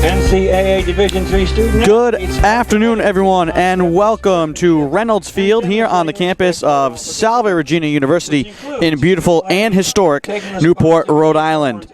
NCAA Division III student. Good afternoon, everyone, and welcome to Reynolds Field here on the campus of Salve Regina University in beautiful and historic Newport, Rhode Island.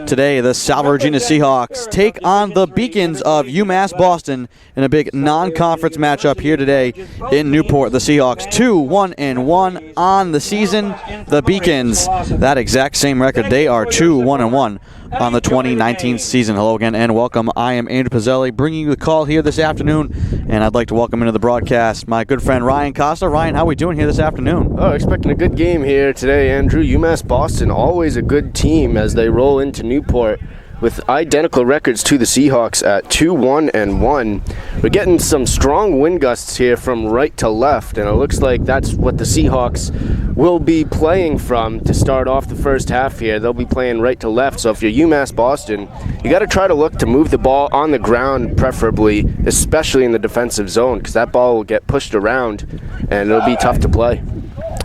Today, the Salve Regina Seahawks take on the Beacons of UMass Boston in a big non-conference matchup here today in Newport. The Seahawks 2-1-1 on the season. The Beacons, that exact same record, they are 2-1-1 on the 2019 season. Hello again and welcome. I am Andrew Pizzelli bringing you the call here this afternoon, and I'd like to welcome into the broadcast my good friend Ryan Costa. Ryan, how are we doing here this afternoon? Oh, expecting a good game here today, Andrew. UMass Boston, always a good team as they roll into Newport with identical records to the Seahawks at 2-1-1. We're getting some strong wind gusts here from right to left, and it looks like that's what the Seahawks will be playing from to start off the first half here. They'll be playing right to left, so if you're UMass Boston, you got to try to look to move the ball on the ground, preferably, especially in the defensive zone, because that ball will get pushed around, and it'll be tough to play.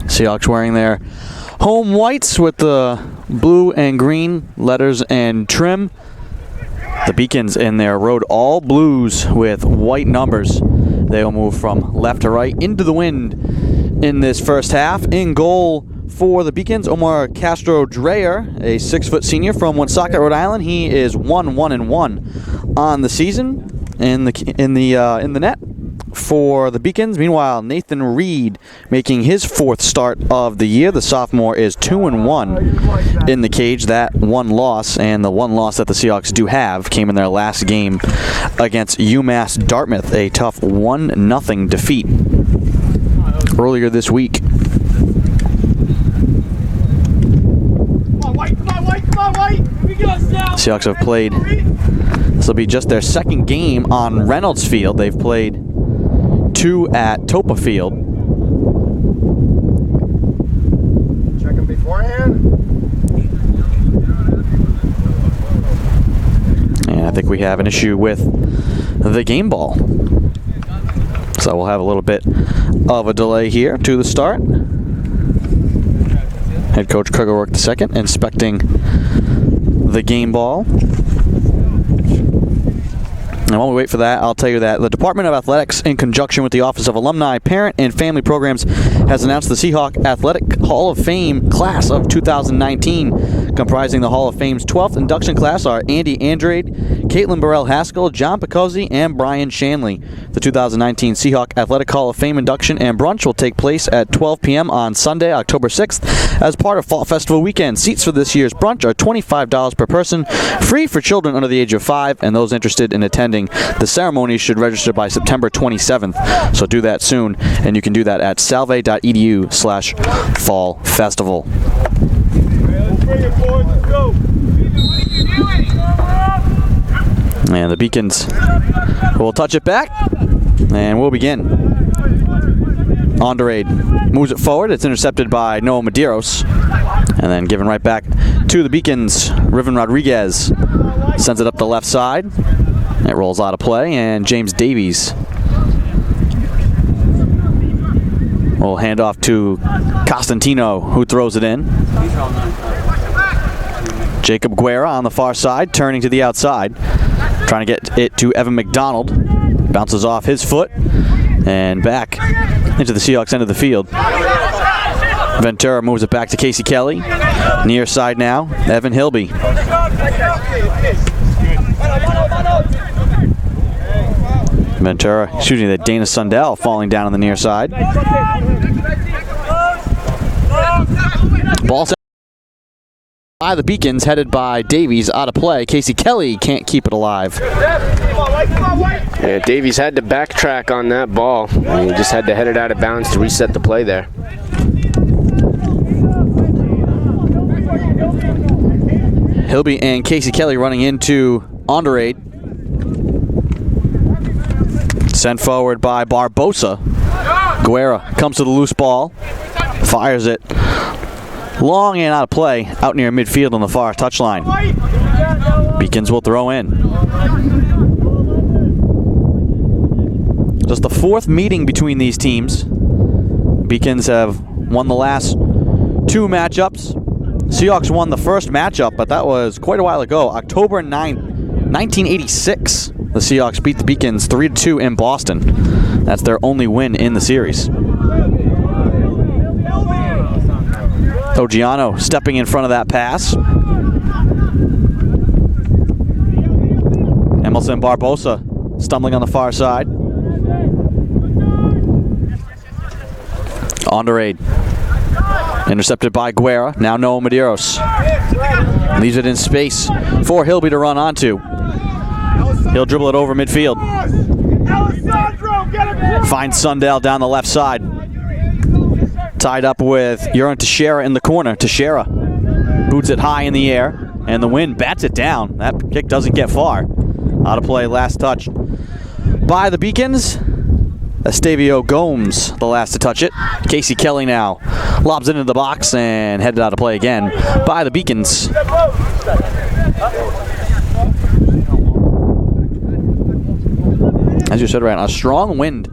Seahawks wearing their home whites with the blue and green letters and trim. The Beacons in their road all blues with white numbers. They will move from left to right into the wind in this first half. In goal for the Beacons, Omar Castro-Dreyer, a 6-foot senior from Woonsocket, Rhode Island. He is 1-1-1 on the season in the net for the Beacons. Meanwhile, Nathan Reed making his 4th start of the year. The sophomore is 2-1 in the cage. That one loss, and the one loss that the Seahawks do have, came in their last game against UMass Dartmouth, a tough 1-0 defeat earlier this week. Seahawks have played, this will be just their second game on Reynolds Field. They've played 2 at Topa Field. Check them beforehand. And I think we have an issue with the game ball. So we'll have a little bit of a delay here to the start. Head coach Craig O'Rourke II inspecting the game ball. And while we wait for that, I'll tell you that the Department of Athletics, in conjunction with the Office of Alumni, Parent, and Family Programs, has announced the Seahawk Athletic Hall of Fame class of 2019. Comprising the Hall of Fame's 12th induction class are Andy Andrade, Caitlin Burrell-Haskell, John Picozzi, and Brian Shanley. The 2019 Seahawk Athletic Hall of Fame induction and brunch will take place at 12 p.m. on Sunday, October 6th, as part of Fall Festival weekend. Seats for this year's brunch are $25 per person, free for children under the age of 5, and those interested in attending the ceremony should register by September 27th. So do that soon, and you can do that at salve.edu/fall festival. And the Beacons will touch it back, and we'll begin. Andrade moves it forward. It's intercepted by Noah Medeiros, and then given right back to the Beacons. Riven Rodriguez sends it up the left side. It rolls out of play, and James Davies will hand off to Costantino, who throws it in. Jacob Guerra on the far side, turning to the outside, trying to get it to Evan McDonald. Bounces off his foot and back into the Seahawks end of the field. Ventura moves it back to Casey Kelly. Near side now, Evan Hilby. Ventura, shooting the Dana Sundell, falling down on the near side. Ball sent by the Beacons, headed by Davies, out of play. Casey Kelly can't keep it alive. Yeah, Davies had to backtrack on that ball, and he just had to head it out of bounds to reset the play there. Hilby and Casey Kelly running into Andrade. Sent forward by Barbosa. Guerra comes to the loose ball, fires it long and out of play, out near midfield on the far touchline. Beacons will throw in. Just the 4th meeting between these teams. Beacons have won the last 2 matchups. Seahawks won the first matchup, but that was quite a while ago, October 9th, 1986, the Seahawks beat the Beacons 3-2 in Boston. That's their only win in the series. Ogiano stepping in front of that pass. Emerson Barbosa stumbling on the far side. Andrade intercepted by Guerra. Now Noah Medeiros leaves it in space for Hilby to run onto. He'll dribble it over midfield. Finds Sundell down the left side. Tied up with Euron Teixeira in the corner. Teixeira boots it high in the air, and the wind bats it down. That kick doesn't get far. Out of play, last touch by the Beacons. Estavio Gomes, the last to touch it. Casey Kelly now lobs it into the box and headed out of play again by the Beacons. As you said, right, a strong wind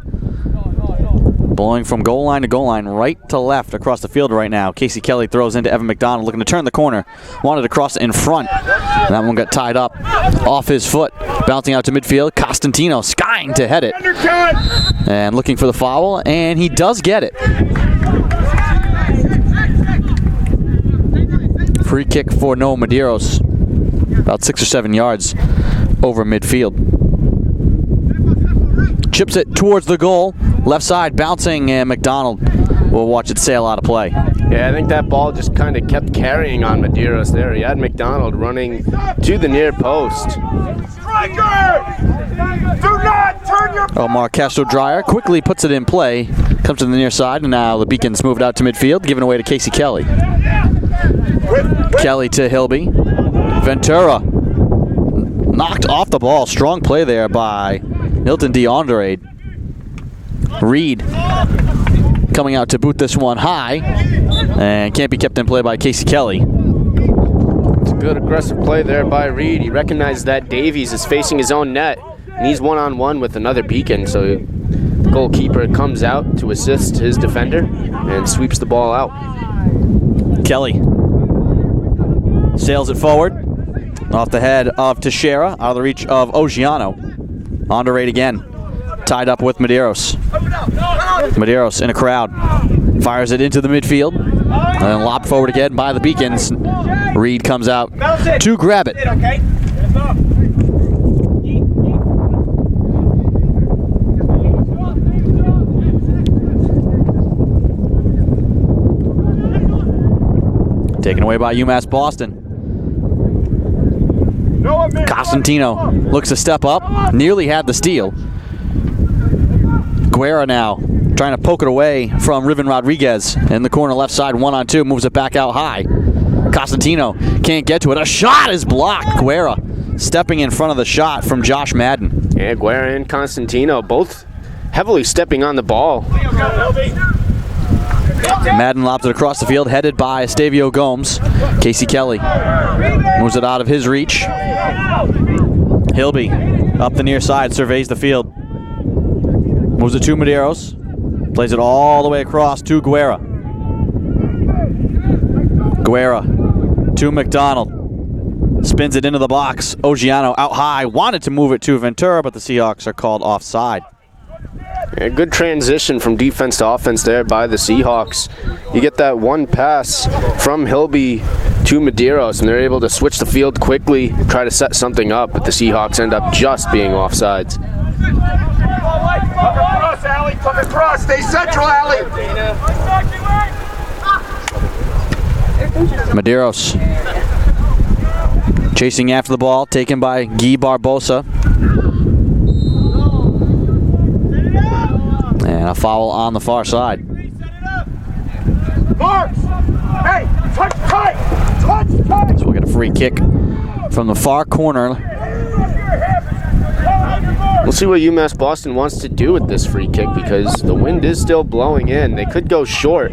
blowing from goal line to goal line, right to left across the field right now. Casey Kelly throws into Evan McDonald, looking to turn the corner. Wanted to cross in front. And that one got tied up off his foot. Bouncing out to midfield. Costantino skying to head it. And looking for the foul, and he does get it. Free kick for Noah Medeiros. About 6 or 7 yards over midfield. Chips it towards the goal. Left side bouncing, and McDonald will watch it sail out of play. Yeah, I think that ball just kind of kept carrying on Medeiros there. He had McDonald running to the near post. Omar Castro-Dryer quickly puts it in play. Comes to the near side, and now the Beacons moved out to midfield, giving away to Casey Kelly. Kelly to Hilby. Ventura knocked off the ball. Strong play there by Milton DeAndre. Reed coming out to boot this one high, and can't be kept in play by Casey Kelly. It's a good aggressive play there by Reed. He recognized that Davies is facing his own net, and he's one-on-one with another Beacon, so the goalkeeper comes out to assist his defender and sweeps the ball out. Kelly sails it forward off the head of Teixeira, out of the reach of Ogiano. On to Raid again. Tied up with Medeiros. Medeiros in a crowd. Fires it into the midfield. And then lobbed forward again by the Beacons. Reed comes out to grab it. Taken away by UMass Boston. Costantino looks to step up. Nearly had the steal. Guerra now trying to poke it away from Riven Rodriguez in the corner left side, 1-on-2, moves it back out high. Costantino can't get to it. A shot is blocked. Guerra stepping in front of the shot from Josh Madden. Yeah, Guerra and Costantino both heavily stepping on the ball. Madden lobs it across the field, headed by Estavio Gomes. Casey Kelly moves it out of his reach. Hilby up the near side, surveys the field. Moves it to Medeiros. Plays it all the way across to Guerra. Guerra to McDonald. Spins it into the box. Ogiano out high. Wanted to move it to Ventura, but the Seahawks are called offside. Yeah, good transition from defense to offense there by the Seahawks. You get that one pass from Hilby to Medeiros, and they're able to switch the field quickly, try to set something up, but the Seahawks end up just being offsides. Come across, Allie. Come across. Stay central, Allie. Medeiros chasing after the ball, taken by Guy Barbosa. And a foul on the far side. Marks. Hey, touch tight. Touch tight. So we'll get a free kick from the far corner. We'll see what UMass Boston wants to do with this free kick, because the wind is still blowing in. They could go short,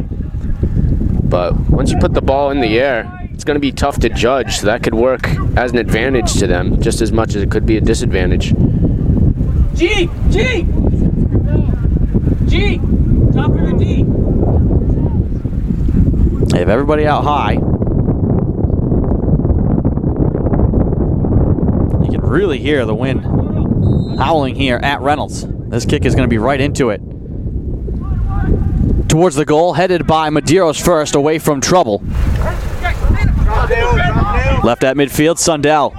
but once you put the ball in the air, it's going to be tough to judge, so that could work as an advantage to them just as much as it could be a disadvantage. G! Top of your D! They have everybody out high. You can really hear the wind howling here at Reynolds. This kick is going to be right into it. Towards the goal, headed by Medeiros first, away from trouble. Left at midfield, Sundell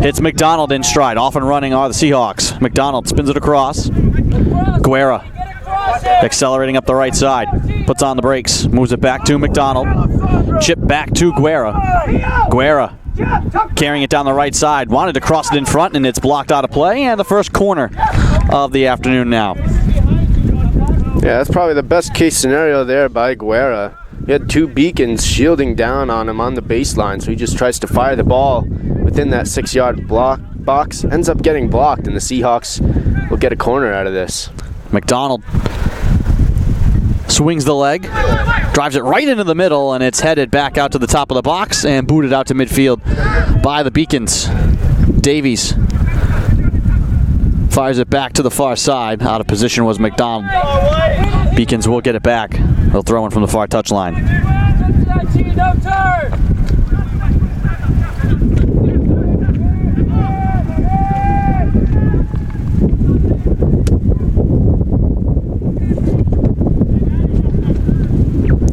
hits McDonald in stride. Off and running are the Seahawks. McDonald spins it across. Guerra accelerating up the right side. Puts on the brakes. Moves it back to McDonald. Chip back to Guerra. Guerra carrying it down the right side. Wanted to cross it in front, and it's blocked out of play. And the first corner of the afternoon now. Yeah, that's probably the best case scenario there by Guerra. He had two beacons shielding down on him on the baseline, so he just tries to fire the ball within that 6-yard box. Ends up getting blocked, and the Seahawks will get a corner out of this. McDonald swings the leg, drives it right into the middle, and it's headed back out to the top of the box and booted out to midfield by the Beacons. Davies fires it back to the far side. Out of position was McDonald. Beacons will get it back. They'll throw in from the far touchline.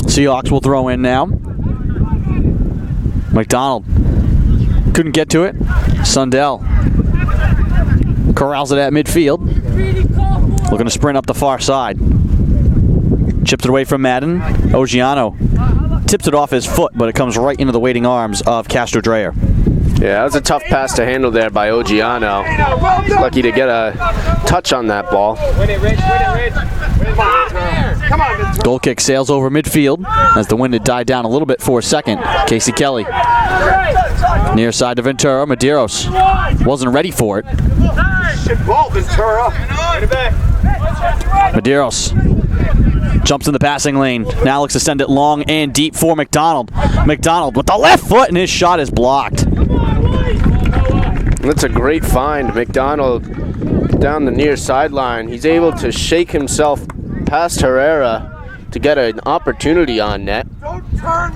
Seahawks will throw in now. McDonald couldn't get to it. Sundell corrals it at midfield. Looking to sprint up the far side. Chips it away from Madden. Ogiano tips it off his foot, but it comes right into the waiting arms of Castro Dreyer. Yeah, that was a tough pass to handle there by Ogiano. Lucky to get a touch on that ball. Goal kick sails over midfield as the wind had died down a little bit for a second. Casey Kelly. Near side to Ventura. Medeiros wasn't ready for it. Medeiros jumps in the passing lane. Now looks to send it long and deep for McDonald. McDonald with the left foot, and his shot is blocked. That's a great find. McDonald down the near sideline. He's able to shake himself past Herrera to get an opportunity on net.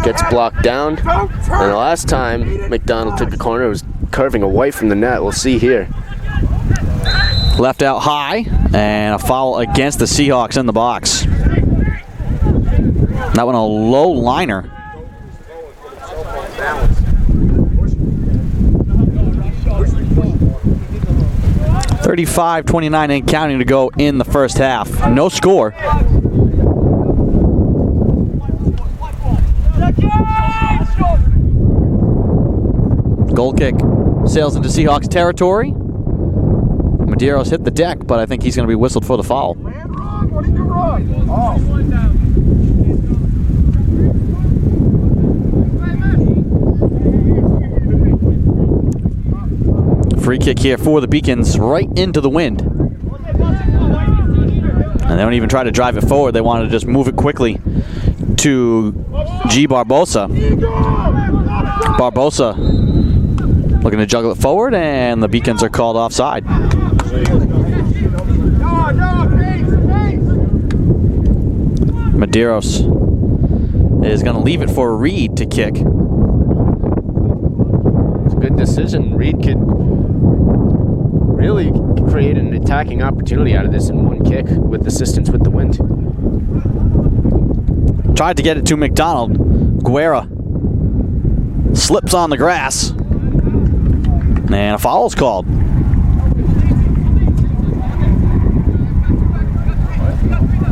Gets blocked down. And the last time McDonald took the corner, it was curving away from the net. We'll see here. Left out high, and a foul against the Seahawks in the box. That one a low liner. .35-29 and counting to go in the first half. No score. Goal kick sails into Seahawks territory. Medeiros hit the deck, but I think he's going to be whistled for the foul. Free kick here for the Beacons, right into the wind. And they don't even try to drive it forward. They want to just move it quickly to G. Barbosa. Barbosa looking to juggle it forward, and the Beacons are called offside. Medeiros is going to leave it for Reed to kick. It's a good decision. Reed could really create an attacking opportunity out of this in one kick with assistance with the wind. Tried to get it to McDonald. Guerra slips on the grass, and a foul is called.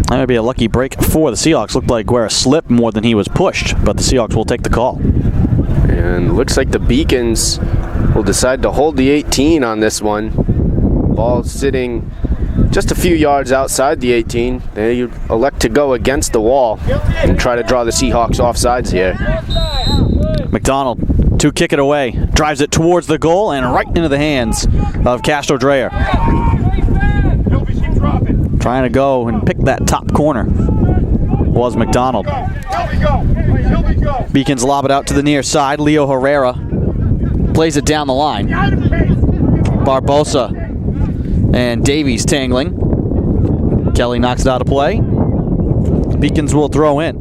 That might be a lucky break for the Seahawks. Looked like Guerra slipped more than he was pushed, but the Seahawks will take the call. And looks like the Beacons will decide to hold the 18 on this one. Ball sitting just a few yards outside the 18. They elect to go against the wall and try to draw the Seahawks offsides here. McDonald to kick it away. Drives it towards the goal and right into the hands of Castro Dreyer. Trying to go and pick that top corner was McDonald. Beacons lob it out to the near side. Leo Herrera plays it down the line. Barbosa and Davies tangling. Kelly knocks it out of play. Beacons will throw in.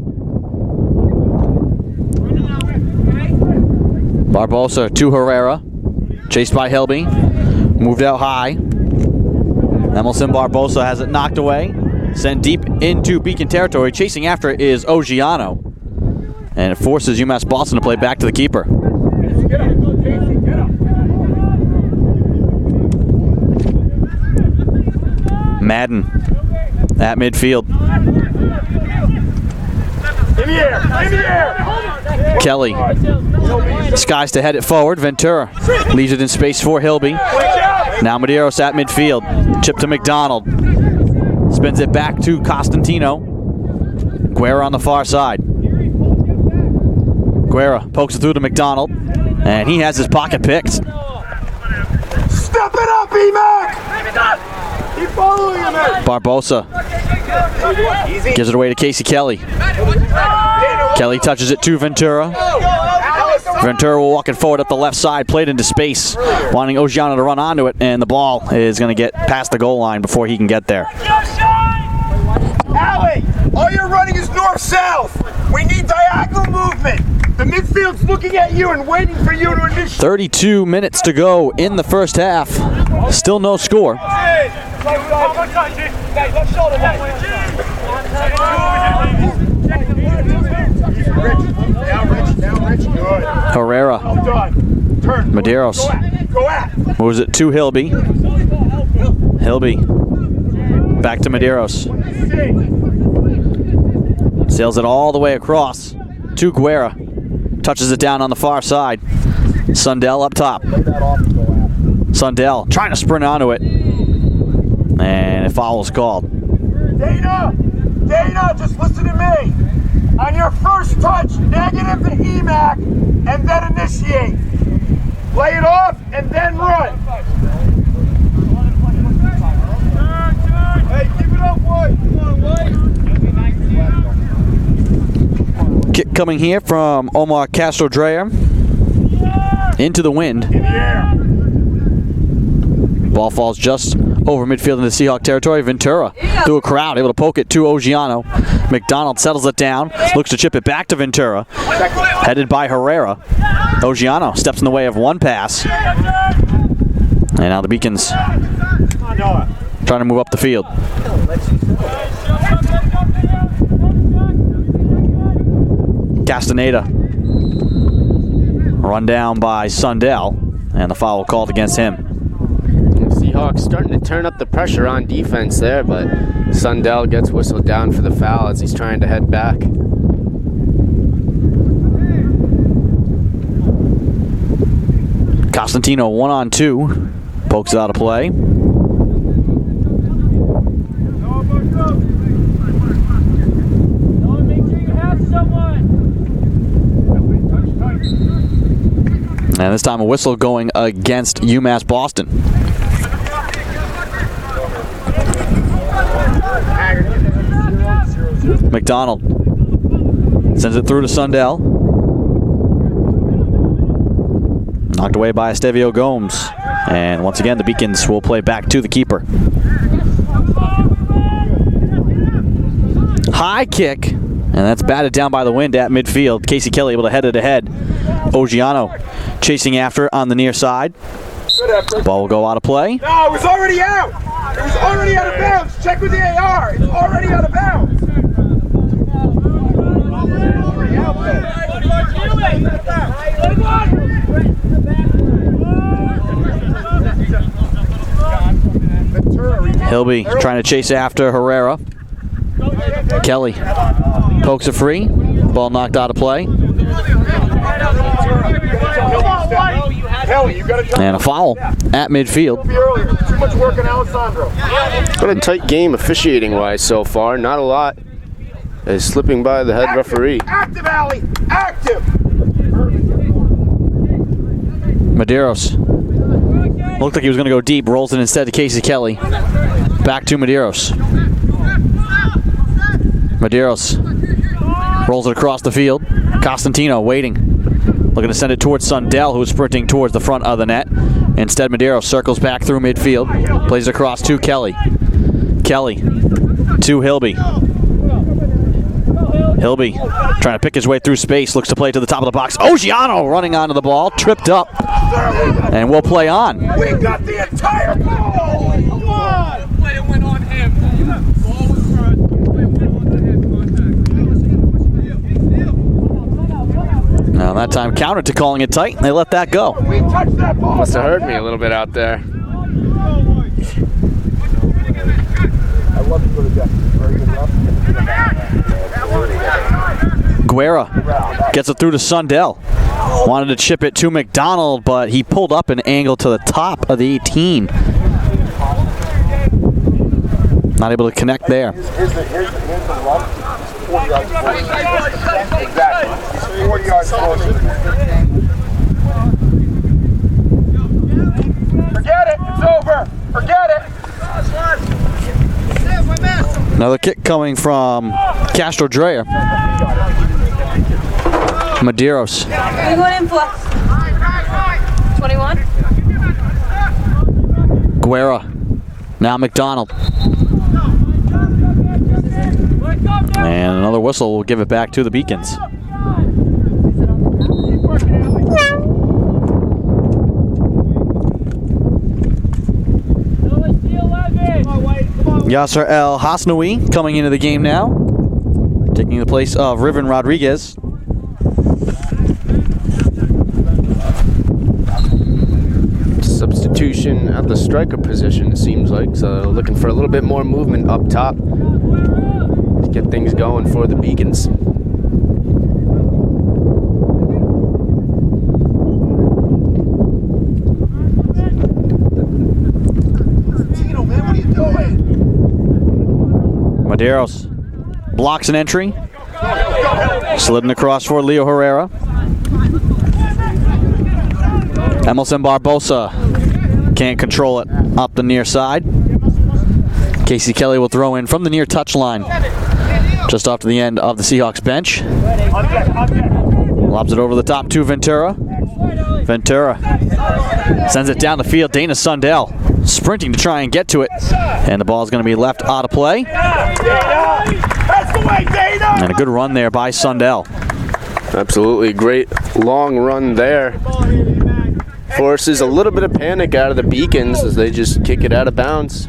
Barbosa to Herrera. Chased by Helby. Moved out high. Emerson Barbosa has it knocked away. Sent deep into Beacon territory. Chasing after it is Ogiano. And it forces UMass Boston to play back to the keeper. Madden at midfield. In the air! In the air! Kelly skies to head it forward. Ventura leaves it in space for Hilby. Now Medeiros at midfield. Chip to McDonald. Spins it back to Costantino. Guerra on the far side. Guerra pokes it through to McDonald. And he has his pocket picked. Step it up, E-Mac! Keep following him, man! Barbosa gives it away to Casey Kelly. Kelly touches it to Ventura. Ventura will walk it forward up the left side, played into space, wanting Ogiano to run onto it, and the ball is going to get past the goal line before he can get there. Allie, all you're running is north-south. We need diagonal movement. The midfield's looking at you and waiting for you to initiate. 32 minutes to go in the first half. Still no score. Now Rich, good. Herrera. Done. Turn. Medeiros Go at. moves it to Hilby. Hilby back to Medeiros. Sails it all the way across to Guerra. Touches it down on the far side. Sundell up top. Sundell trying to sprint onto it. And a foul is called. Dana, just listen to me. On your first touch, negative to EMAC, and then initiate. Play it off, and then run. Hey, keep it up, boy. Come on, boy. Kick coming here from Omar Castro Dreyer. Into the wind. In the air. Ball falls just over midfield into Seahawk territory. Ventura through a crowd, able to poke it to Ogiano. McDonald settles it down, looks to chip it back to Ventura. Headed by Herrera. Ogiano steps in the way of one pass. And now the Beacons trying to move up the field. Castaneda. Run down by Sundell. And the foul called against him. Seahawks starting to turn up the pressure on defense there, but Sundell gets whistled down for the foul as he's trying to head back. Costantino 1-on-2. Pokes it out of play. And this time a whistle going against UMass Boston. McDonald sends it through to Sundell. Knocked away by Estevio Gomes. And once again, the Beacons will play back to the keeper. High kick. And that's batted down by the wind at midfield. Casey Kelly able to head it ahead. Ogiano chasing after on the near side. Ball will go out of play. No, it was already out. It was already out of bounds. Check with the AR. It's already out of bounds. Already out there. Hilby trying to chase after Herrera. Kelly pokes it free. Ball knocked out of play. And a foul at midfield. Too much work on Alessandro. What a tight game officiating-wise so far. Not a lot is slipping by the head referee. Active, Allie. Active. Medeiros looked like he was going to go deep. Rolls it instead to Casey Kelly. Back to Medeiros. Medeiros rolls it across the field. Costantino waiting. Looking to send it towards Sundell, who's sprinting towards the front of the net. Instead, Medeiros circles back through midfield. Plays across to Kelly. Kelly to Hilby. Hilby trying to pick his way through space, looks to play to the top of the box. Ogiano running onto the ball, tripped up, and will play on. We got the entire ball! Come on! Play went on him. Ball was first. Play went on him. Now that time countered to calling it tight, and they let that go. We touched that ball! Must have heard me a little bit out there. I love to go to death. Very good luck. Guerra gets it through to Sundell. Wanted to chip it to McDonald, but he pulled up an angle to the top of the 18. Not able to connect there. Here's the lump. 40 yards closer. Exactly. 40 yards closer. Forget it. It's over. Forget it. Another kick coming from Castro Dreyer. Medeiros. What are you going in for? 21? Guerra. Now McDonald. And another whistle will give it back to the Beacons. Yasser El Hasnoui coming into the game now, taking the place of Riven Rodriguez. Substitution at the striker position, it seems like. So looking for a little bit more movement up top to get things going for the Beacons. Tino, man, what are you doing? Medeiros blocks an entry. Sliding across for Leo Herrera. Emerson Barbosa can't control it up the near side. Casey Kelly will throw in from the near touchline, just off to the end of the Seahawks bench. Lobs it over the top to Ventura. Ventura sends it down the field. Dana Sundell sprinting to try and get to it. And the ball is going to be left out of play. That's the way, Dana! And a good run there by Sundell. Absolutely great long run there. Forces a little bit of panic out of the Beacons as they just kick it out of bounds.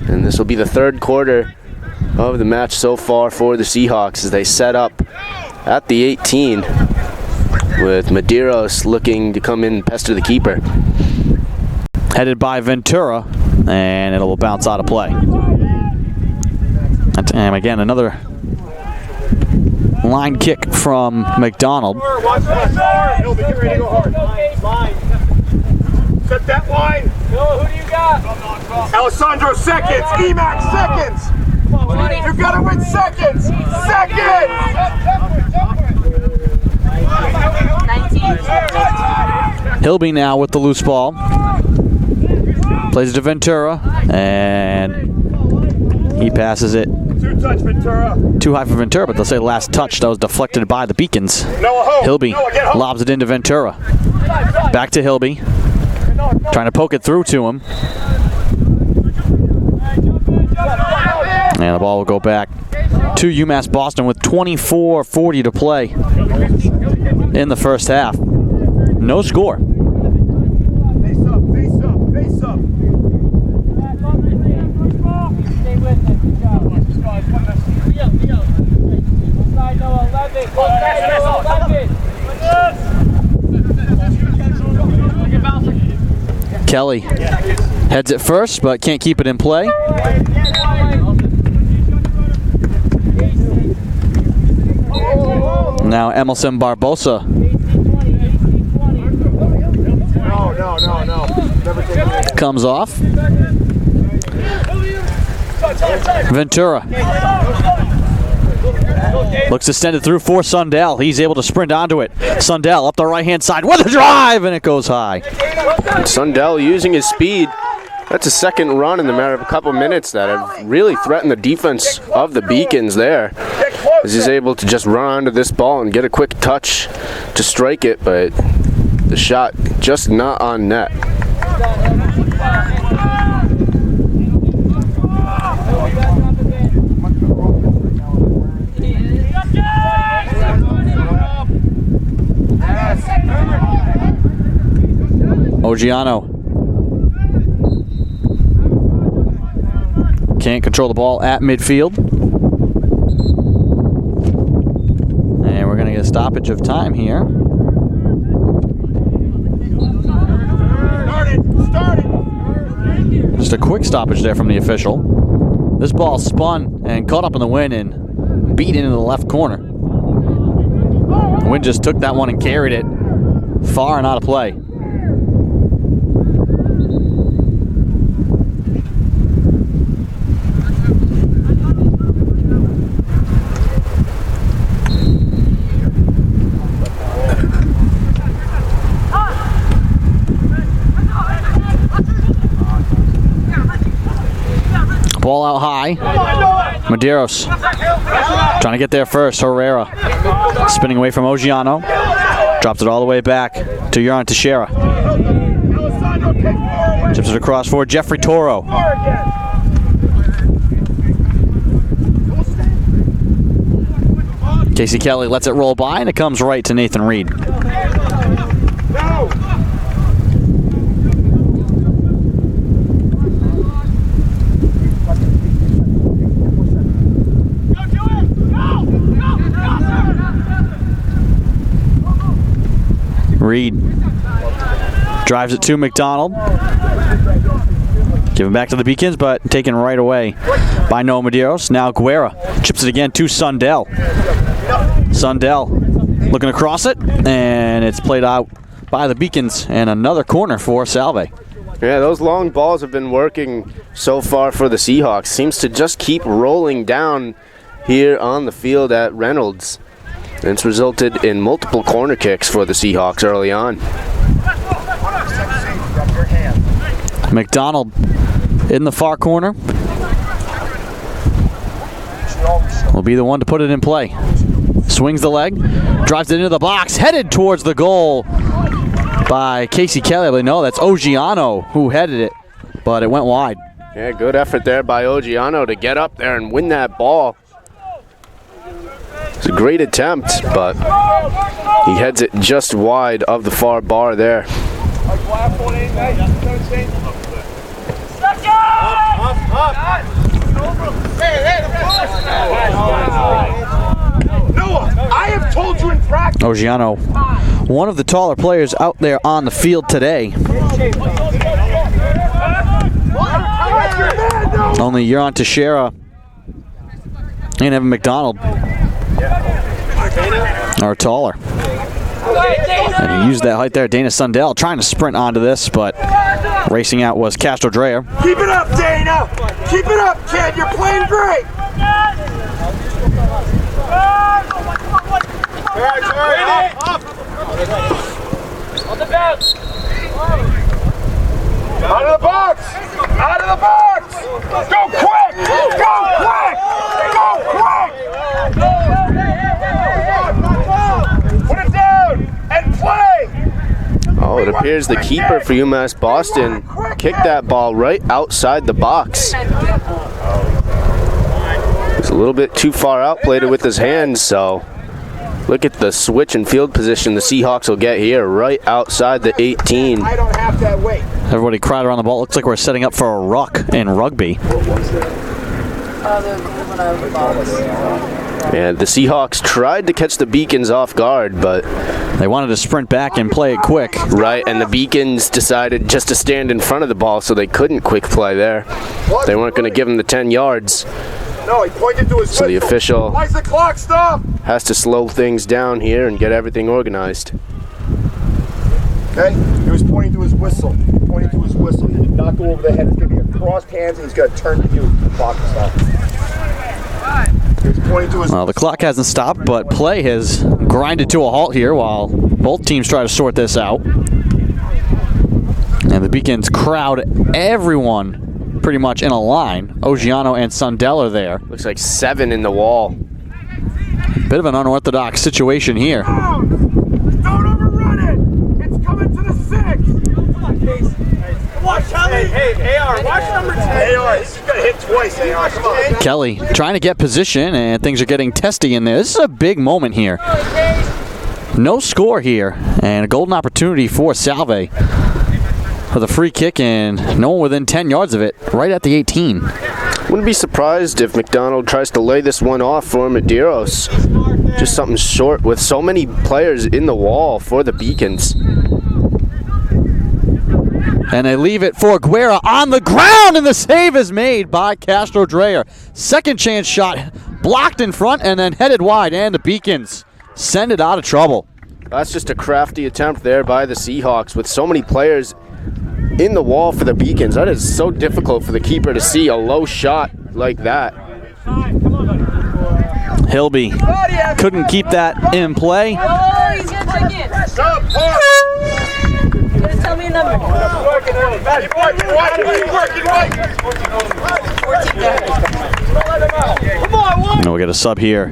And this will be the third quarter of the match so far for the Seahawks as they set up at the 18 with Medeiros looking to come in and pester the keeper. Headed by Ventura, and it will bounce out of play. And again, another line kick from McDonald. Watch that. Hilby, get ready to go hard. Set that line. Who do you got? Alessandro seconds. Emac seconds. You gotta win seconds. Seconds. 19. Hilby now with the loose ball. Plays it to Ventura, and he passes it Two-touch, Ventura. too high for Ventura, but they'll say last touch. That was deflected by the Beacons. Noah, home. Hilby Noah, get home. lobs it into Ventura. Back to Hilby. Trying to poke it through to him. And the ball will go back to UMass Boston with 24:40 to play in the first half. No score. Face up, face up, face up. Stay with him. Good job. Leo. Side Noah 11. Kelly heads it first, but can't keep it in play. Now Emerson Barbosa No. Never take it. comes off. Ventura looks to send it through for Sundell. He's able to sprint onto it. Sundell up the right-hand side with a drive, and it goes high. Sundell using his speed. That's a second run in the matter of a couple minutes that have really threatened the defense of the Beacons there. As he's able to just run onto this ball and get a quick touch to strike it, but the shot just not on net. Ogiano can't control the ball at midfield. And we're going to get a stoppage of time here. Start it! Just a quick stoppage there from the official. This ball spun and caught up in the wind and beat into the left corner. The wind just took that one and carried it far and out of play. Ball out high. Medeiros trying to get there first. Herrera spinning away from Ogiano. Drops it all the way back to Uran Teixeira. Chips it across for Jeffrey Toro. Casey Kelly lets it roll by, and it comes right to Nathan Reed. Reed drives it to McDonald. Give it back to the Beacons, but taken right away by Noah Medeiros. Now Guerra chips it again to Sundell. Sundell looking across it, and it's played out by the Beacons, and another corner for Salve. Yeah, those long balls have been working so far for the Seahawks. Seems to just keep rolling down here on the field at Reynolds. And it's resulted in multiple corner kicks for the Seahawks early on. McDonald in the far corner will be the one to put it in play. Swings the leg, drives it into the box, headed towards the goal by Casey Kelly. No, that's Ogiano who headed it, but it went wide. Yeah, good effort there by Ogiano to get up there and win that ball. It's a great attempt, but he heads it just wide of the far bar there. Noah, I have told you in practice. Ogiano, one of the taller players out there on the field today. Only Uran Teixeira and Evan McDonald are taller. And he used that height there. Dana Sundell trying to sprint onto this, but racing out was Castro Dreyer. Keep it up, Dana. Keep it up, kid. You're playing great. Out of the box. Out of the box. Go quick. Go quick. Go quick. Put it down and play. Oh, it appears the keeper for UMass Boston kicked that ball right outside the box. He's a little bit too far out, played it with his hands, so look at the switch in field position the Seahawks will get here, right outside the 18. I don't have that weight. Everybody cried around the ball. Looks like we're setting up for a ruck in rugby. And the Seahawks tried to catch the Beacons off guard, but they wanted to sprint back and play it quick. Right, and the Beacons decided just to stand in front of the ball, so they couldn't quick play there. They weren't going to give him the 10 yards. No, he pointed to his So the official Why's the clock stop? has to slow things down here and get everything organized. Okay, he was pointing to his whistle. Pointing to his whistle. He did not go over the head. It's going to be a crossed hands, and he's going to turn to you. The clock will stop. He was pointing to his Well, the clock hasn't stopped, but play has grinded to a halt here while both teams try to sort this out. And the Beacons crowd everyone pretty much in a line. Ogiano and Sundell are there. Looks like 7 in the wall. Bit of an unorthodox situation here. Don't overrun it! It's coming to the 6! Come on, Case. Watch Kelly! Hey, AR, watch number 10. AR, he's got hit twice, AR. Come on. Kelly trying to get position, and things are getting testy in there. This is a big moment here. No score here, and a golden opportunity for Salve. with a free kick and no one within 10 yards of it, right at the 18. Wouldn't be surprised if McDonald tries to lay this one off for Medeiros. Just something short with so many players in the wall for the Beacons. And they leave it for Guerra on the ground, and the save is made by Castro Dreyer. Second chance shot blocked in front and then headed wide, and the Beacons send it out of trouble. That's just a crafty attempt there by the Seahawks with so many players in the wall for the Beacons. That is so difficult for the keeper to see a low shot like that. Hilby couldn't keep that in play. Oh, he's gonna check in. Just tell me a number. We'll get a sub here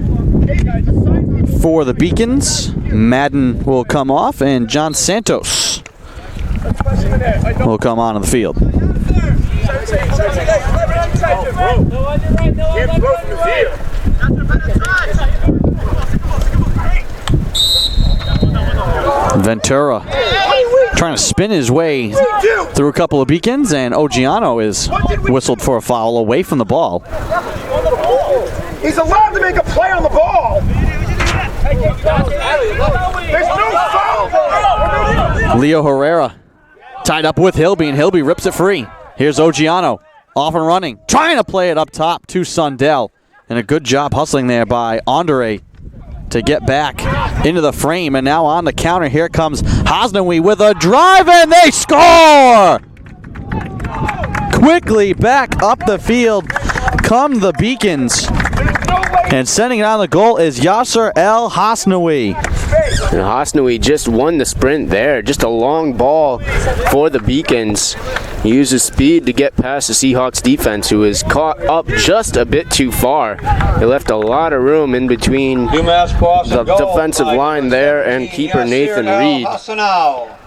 for the Beacons. Madden will come off, and John Santos will come on the field. Ventura trying to spin his way through a couple of Beacons, and Ogiano is whistled for a foul away from the ball. He's allowed to make a play on the ball. There's no foul. Leo Herrera tied up with Hilby, and Hilby rips it free. Here's Ogiano off and running, trying to play it up top to Sundell. And a good job hustling there by Andre to get back into the frame. And now on the counter, here comes Hosnowy with a drive, and they score! Quickly back up the field come the Beacons. And sending it on the goal is Yasser El Hosnowy. And Hosnowy just won the sprint there. Just a long ball for the Beacons. He uses speed to get past the Seahawks defense, who is caught up just a bit too far. They left a lot of room in between UMass Boston the defensive line there and keeper Nathan Reed.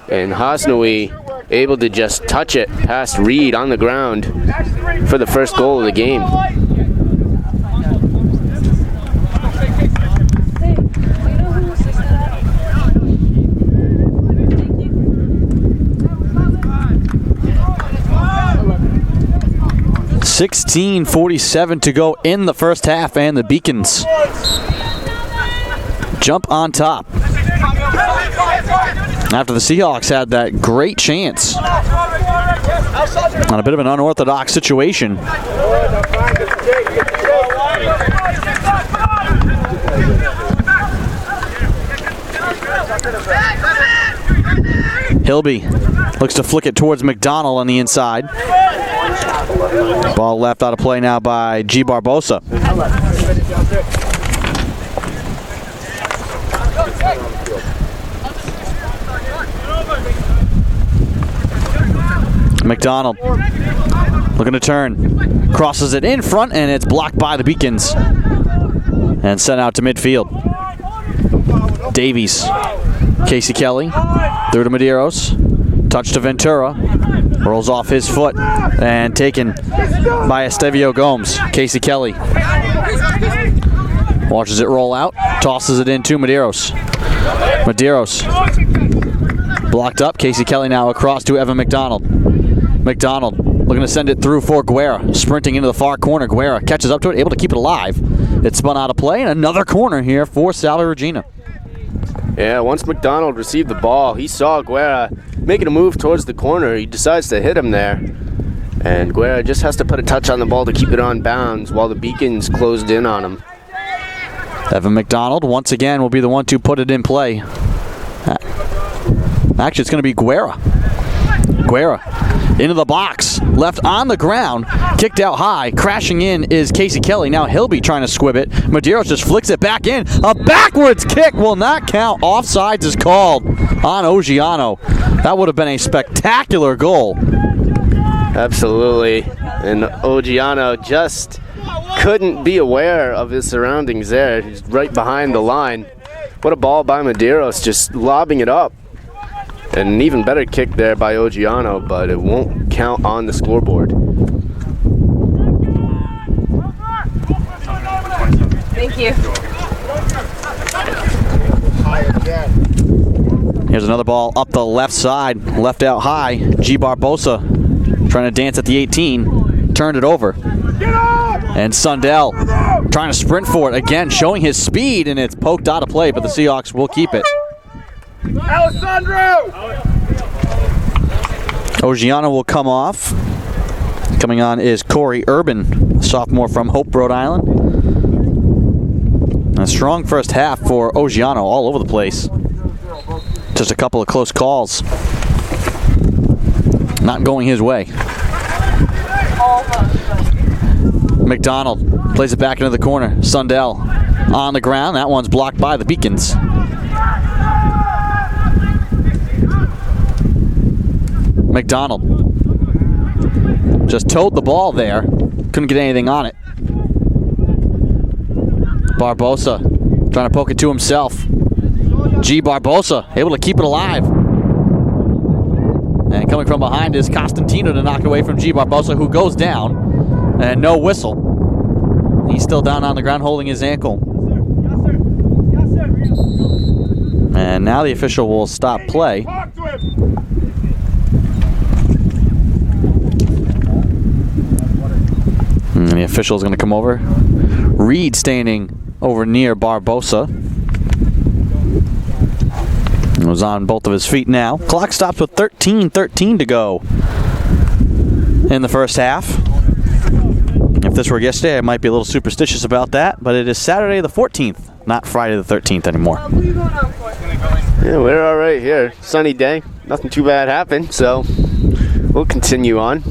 And Hosnowy able to just touch it past Reed on the ground for the first goal of the game. 16:47 to go in the first half, and the Beacons jump on top after the Seahawks had that great chance on a bit of an unorthodox situation. Hilby looks to flick it towards McDonald on the inside. Ball left out of play now by G. Barbosa. McDonald looking to turn. Crosses it in front, and it's blocked by the Beacons. And sent out to midfield. Davies. Casey Kelly. Through to Medeiros. Touch to Ventura. Rolls off his foot and taken by Estevio Gomes. Casey Kelly watches it roll out, tosses it in to Medeiros. Medeiros blocked up. Casey Kelly now across to Evan McDonald. McDonald looking to send it through for Guerra. Sprinting into the far corner. Guerra catches up to it, able to keep it alive. It's spun out of play, and another corner here for Salve Regina. Yeah, once McDonald received the ball, he saw Guerra making a move towards the corner. He decides to hit him there. And Guerra just has to put a touch on the ball to keep it on bounds while the Beacons closed in on him. Evan McDonald once again will be the one to put it in play. Actually, it's going to be Guerra. Guerra into the box, left on the ground, kicked out high. Crashing in is Casey Kelly. Now Hilby trying to squib it. Medeiros just flicks it back in. A backwards kick will not count. Offsides is called on Ogiano. That would have been a spectacular goal. Absolutely. And Ogiano just couldn't be aware of his surroundings there. He's right behind the line. What a ball by Medeiros, just lobbing it up. And an even better kick there by Ogiano, but it won't count on the scoreboard. Thank you. Here's another ball up the left side, left out high. G. Barbosa trying to dance at the 18, turned it over. And Sundell trying to sprint for it again, showing his speed, and it's poked out of play, but the Seahawks will keep it. Alessandro! Ogiano will come off. Coming on is Corey Urban, sophomore from Hope, Rhode Island. A strong first half for Ogiano, all over the place. Just a couple of close calls. Not going his way. McDonald plays it back into the corner. Sundell on the ground. That one's blocked by the Beacons. McDonald just towed the ball there. Couldn't get anything on it. Barbosa trying to poke it to himself. G. Barbosa able to keep it alive. And coming from behind is Costantino to knock it away from G. Barbosa, who goes down. And no whistle. He's still down on the ground holding his ankle. And now the official will stop play. And the official is going to come over. Reed standing over near Barbosa. He was on both of his feet now. Clock stops with 13:13 to go in the first half. If this were yesterday, I might be a little superstitious about that, but it is Saturday the 14th, not Friday the 13th anymore. Yeah, we're all right here. Sunny day. Nothing too bad happened, so we'll continue on.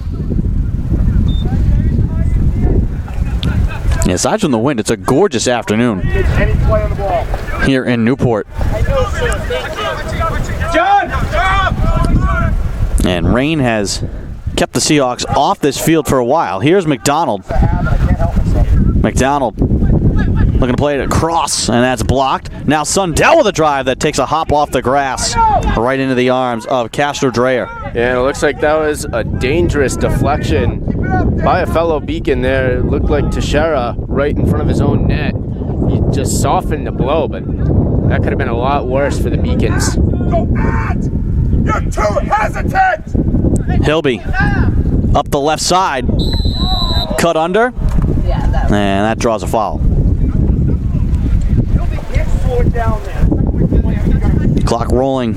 Yeah, aside from the wind, it's a gorgeous afternoon here in Newport. And rain has kept the Seahawks off this field for a while. Here's McDonald. McDonald looking to play it across, and that's blocked. Now Sundell with a drive that takes a hop off the grass right into the arms of Castro Dreyer. Yeah, it looks like that was a dangerous deflection by a fellow Beacon there. It looked like Teixeira right in front of his own net. He just softened the blow, but that could have been a lot worse for the Beacons. You're too hesitant! Hilby up the left side, cut under, and that draws a foul. Clock rolling.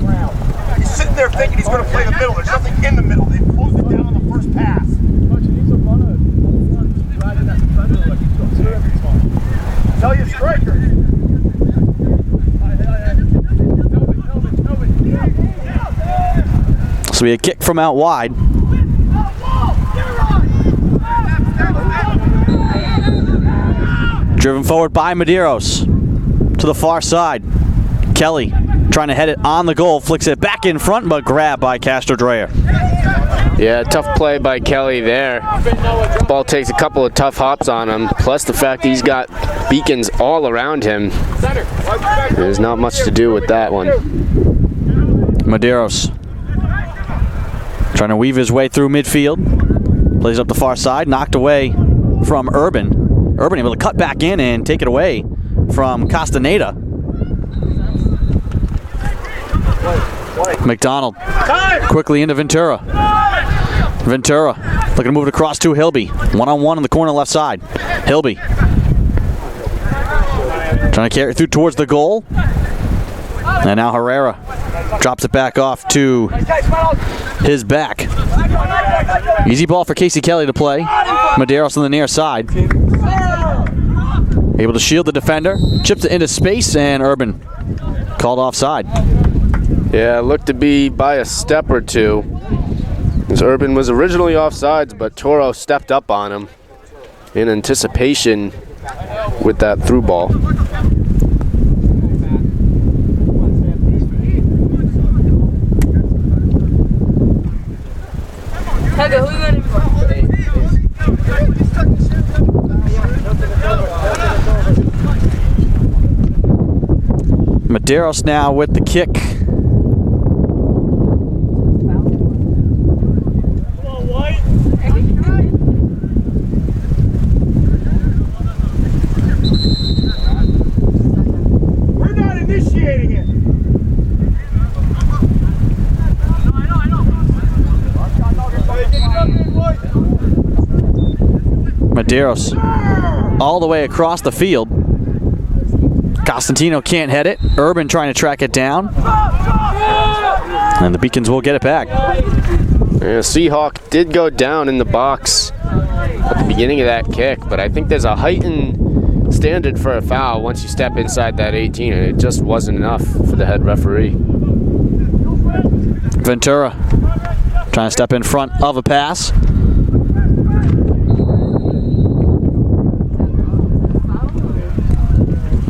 He's sitting there thinking he's going to play the middle. There's nothing in the middle. They closed it down on the first pass. Tell you striker. So we had a kick from out wide. Driven forward by Medeiros to the far side. Kelly trying to head it on the goal, flicks it back in front, but grabbed by Castro Dreyer. Yeah, tough play by Kelly there. Ball takes a couple of tough hops on him, plus the fact he's got Beacons all around him. There's not much to do with that one. Medeiros trying to weave his way through midfield. Plays up the far side, knocked away from Urban. Urban able to cut back in and take it away from Castaneda. McDonald quickly into Ventura. Ventura looking to move it across to Hilby. One-on-one in the corner left side. Hilby trying to carry it through towards the goal. And now Herrera drops it back off to his back. Easy ball for Casey Kelly to play. Medeiros on the near side. Able to shield the defender. Chips it into space, and Urban called offside. Yeah, it looked to be by a step or two. As Urban was originally offsides, but Toro stepped up on him in anticipation with that through ball. Who you running for? Medeiros now with the kick. We're not initiating it. Medeiros all the way across the field. Costantino can't head it. Urban trying to track it down. And the Beacons will get it back. Yeah, Seahawk did go down in the box at the beginning of that kick, but I think there's a heightened standard for a foul once you step inside that 18, and it just wasn't enough for the head referee. Ventura trying to step in front of a pass.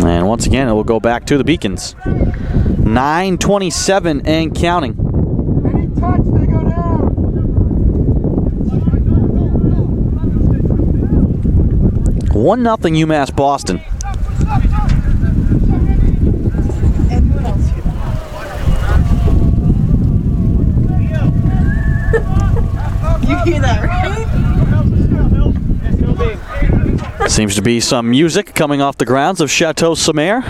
And once again, it will go back to the Beacons. 9:27 and counting. Any touch, they go down. 1-0 UMass Boston. You hear that, right? Seems to be some music coming off the grounds of Chateau Sommer.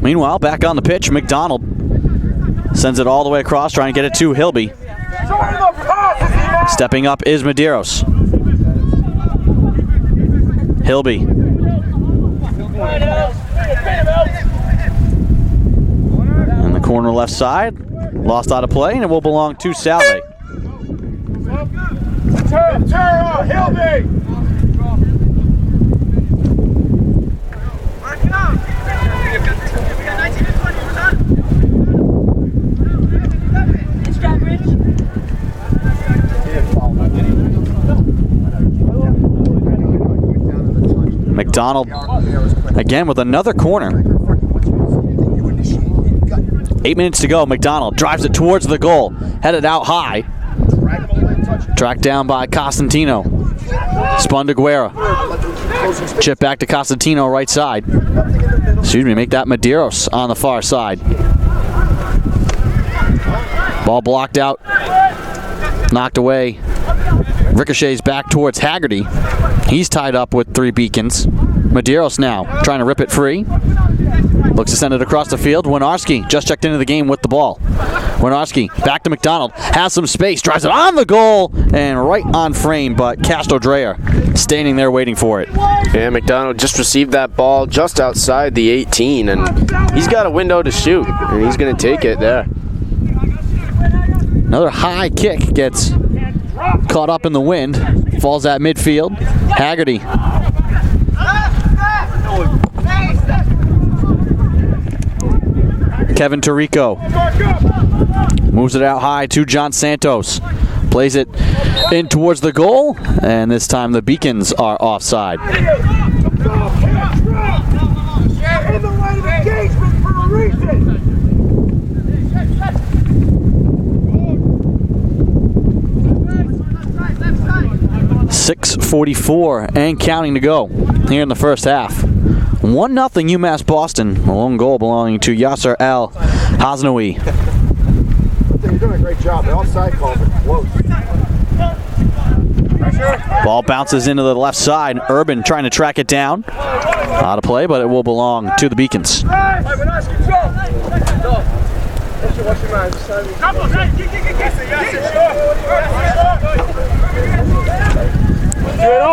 Meanwhile, back on the pitch, McDonald sends it all the way across, trying to get it to Hilby. Stepping up is Medeiros. Hilby. In the corner left side, lost out of play, and it will belong to Salve. Hilby! McDonald again with another corner. 8 minutes to go. McDonald drives it towards the goal, headed out high. Tracked down by Costantino. Spun to Guerra. Chip back to Costantino, right side. Excuse me, make that Medeiros on the far side. Ball blocked out. Knocked away. Ricochets back towards Haggerty. He's tied up with 3 Beacons. Medeiros now trying to rip it free. Looks to send it across the field. Winarski just checked into the game with the ball. Winarski back to McDonald. Has some space. Drives it on the goal and right on frame, but Castro Dreyer standing there waiting for it. Yeah, McDonald just received that ball just outside the 18, and he's got a window to shoot, and he's going to take it there. Another high kick gets caught up in the wind. Falls at midfield. Haggerty. Kevin Tirico moves it out high to John Santos. Plays it in towards the goal, and this time the Beacons are offside. In the way of engagement for a reason. 6:44 and counting to go here in the first half. 1-0 UMass Boston. A lone goal belonging to Yasser Al Haznaoui. You're doing a great job. The offside calls are close. Ball bounces into the left side. Urban trying to track it down. Out of play, but it will belong to the Beacons.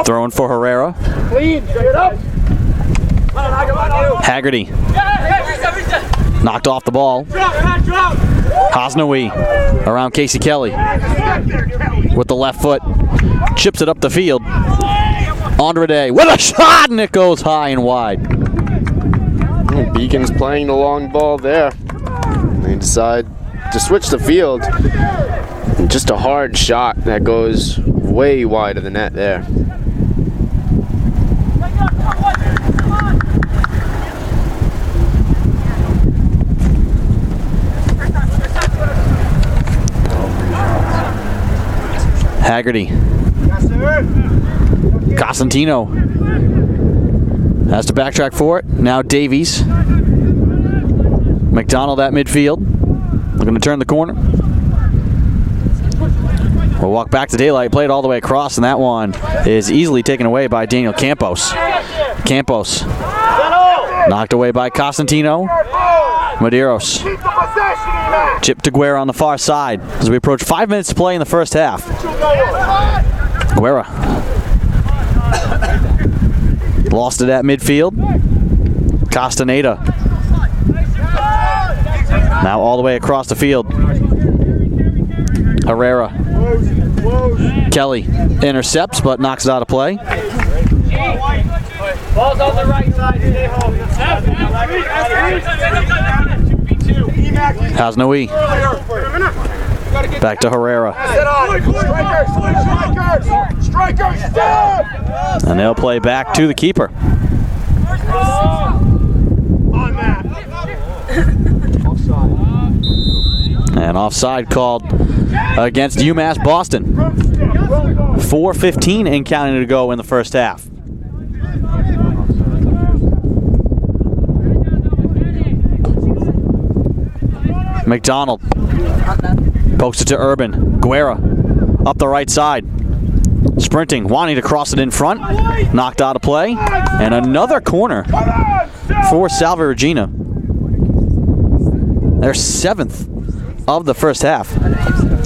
Throwing for Herrera. Clean. Get up. Haggerty. Knocked off the ball. Haznaoui around Casey Kelly with the left foot. Chips it up the field. Andrade with a shot, and it goes high and wide. Beacons playing the long ball there. They decide to switch the field. And just a hard shot that goes way wide of the net there. Haggerty. Costantino has to backtrack for it. Now Davies. McDonald at midfield. Looking to turn the corner. We'll walk back to daylight. Played all the way across, and that one is easily taken away by Daniel Campos. Campos knocked away by Costantino. Medeiros. Keep the possession, UMass. Chip to Guerra on the far side as we approach 5 minutes to play in the first half. Guerra. Lost it at midfield. Castaneda. Now all the way across the field. Herrera. Kelly intercepts but knocks it out of play. Ball's on the right side. Stay home. Hasnoui. Back to Herrera. Strikers, stop! And they'll play back to the keeper. On that. And offside called against UMass Boston. 4:15 and counting to go in the first half. McDonald pokes it to Urban. Guerra up the right side. Sprinting, wanting to cross it in front. Knocked out of play. And another corner for Salve Regina. Their 7th of the first half.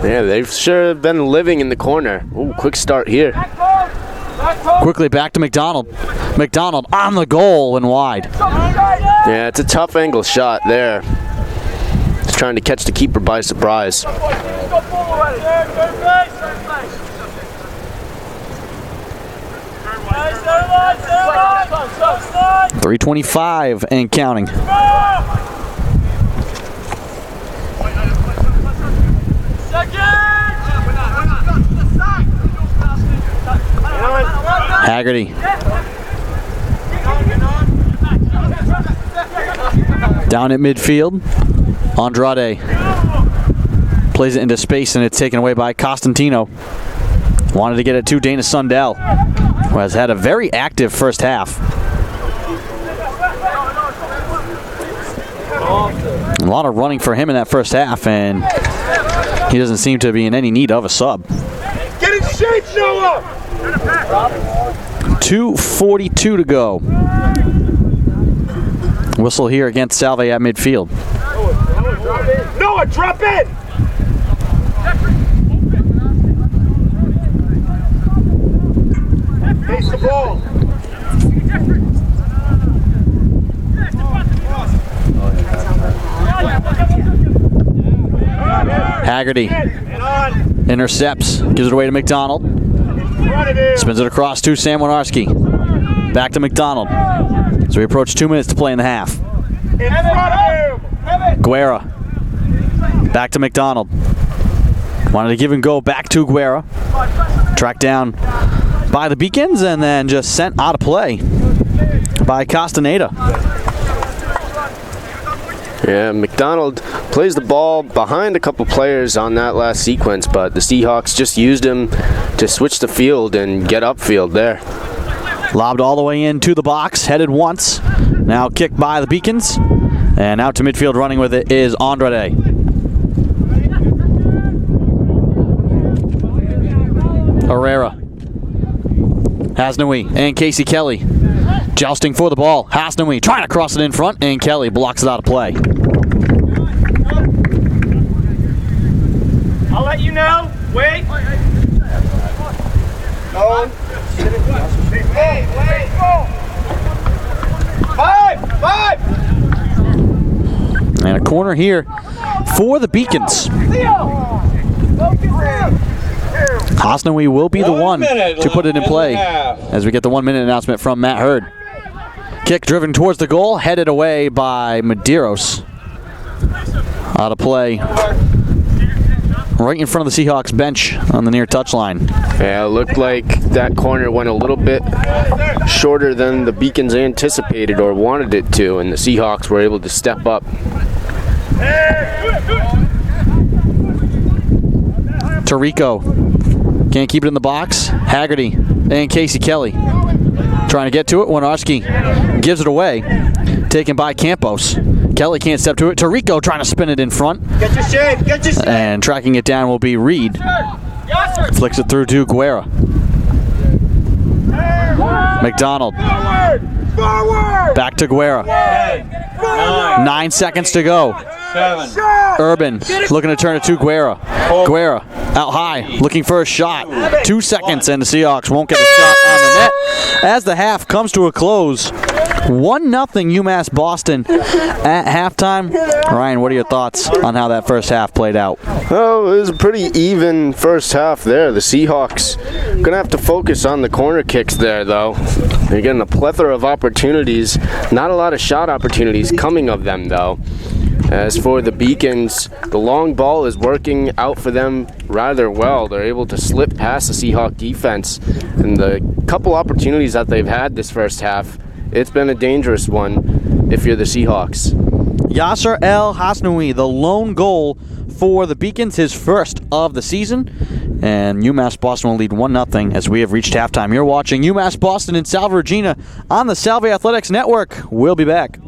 Yeah, they've sure been living in the corner. Ooh, quick start here. Quickly back to McDonald. McDonald on the goal and wide. Yeah, it's a tough angle shot there. Just trying to catch the keeper by surprise. 3:25 and counting. Haggerty. Down at midfield. Andrade plays it into space and it's taken away by Costantino. Wanted to get it to Dana Sundell, who has had a very active first half. A lot of running for him in that first half, and he doesn't seem to be in any need of a sub. Get in shape, Noah! 2:42 to go. Whistle here against Salve at midfield. Noah, drop in! Face the ball. Haggerty intercepts, gives it away to McDonald. Spins it across to Sam Winarski. Back to McDonald. So we approach 2 minutes to play in the half. In front of him! Guerra. Back to McDonald. Wanted to give and go back to Guerra. Tracked down by the Beacons and then just sent out of play by Castaneda. Yeah, McDonald plays the ball behind a couple players on that last sequence, but the Seahawks just used him to switch the field and get upfield there. Lobbed all the way into the box, headed once. Now kicked by the Beacons. And out to midfield running with it is Andrade. Herrera. Hasnoui and Casey Kelly. Jousting for the ball. Hasnoui trying to cross it in front, and Kelly blocks it out of play. I'll let you know. Wait. No. Hey, wait, go! Five! And a corner here for the Beacons. Hasnoui will be the one to put it in play as we get the 1 minute announcement from Matt Hurd. Kick driven towards the goal, headed away by Medeiros. Out of play. Right in front of the Seahawks bench on the near touchline. Yeah, it looked like that corner went a little bit shorter than the Beacons anticipated or wanted it to, and the Seahawks were able to step up. Tarico can't keep it in the box. Haggerty and Casey Kelly trying to get to it. Winarski gives it away. Taken by Campos. Kelly can't step to it. Tarico trying to spin it in front. Get your shape, get your shape! And tracking it down will be Reed. Flicks it through to Guerra. McDonald Back to Guerra. 9 seconds to go. 7. Urban looking to turn it to Guerra. Guerra out high, looking for a shot. 2 seconds, and the Seahawks won't get a shot on the net. As the half comes to a close, 1-0 UMass Boston at halftime. Ryan, what are your thoughts on how that first half played out? Oh, it was a pretty even first half there. The Seahawks gonna have to focus on the corner kicks there, though. They're getting a plethora of opportunities. Not a lot of shot opportunities coming of them, though. As for the Beacons, the long ball is working out for them rather well. They're able to slip past the Seahawk defense. And the couple opportunities that they've had this first half, it's been a dangerous one if you're the Seahawks. Yasser El Hasnoui, the lone goal for the Beacons, his first of the season. And UMass Boston will lead 1-0 as we have reached halftime. You're watching UMass Boston and Salve Regina on the Salve Athletics Network. We'll be back.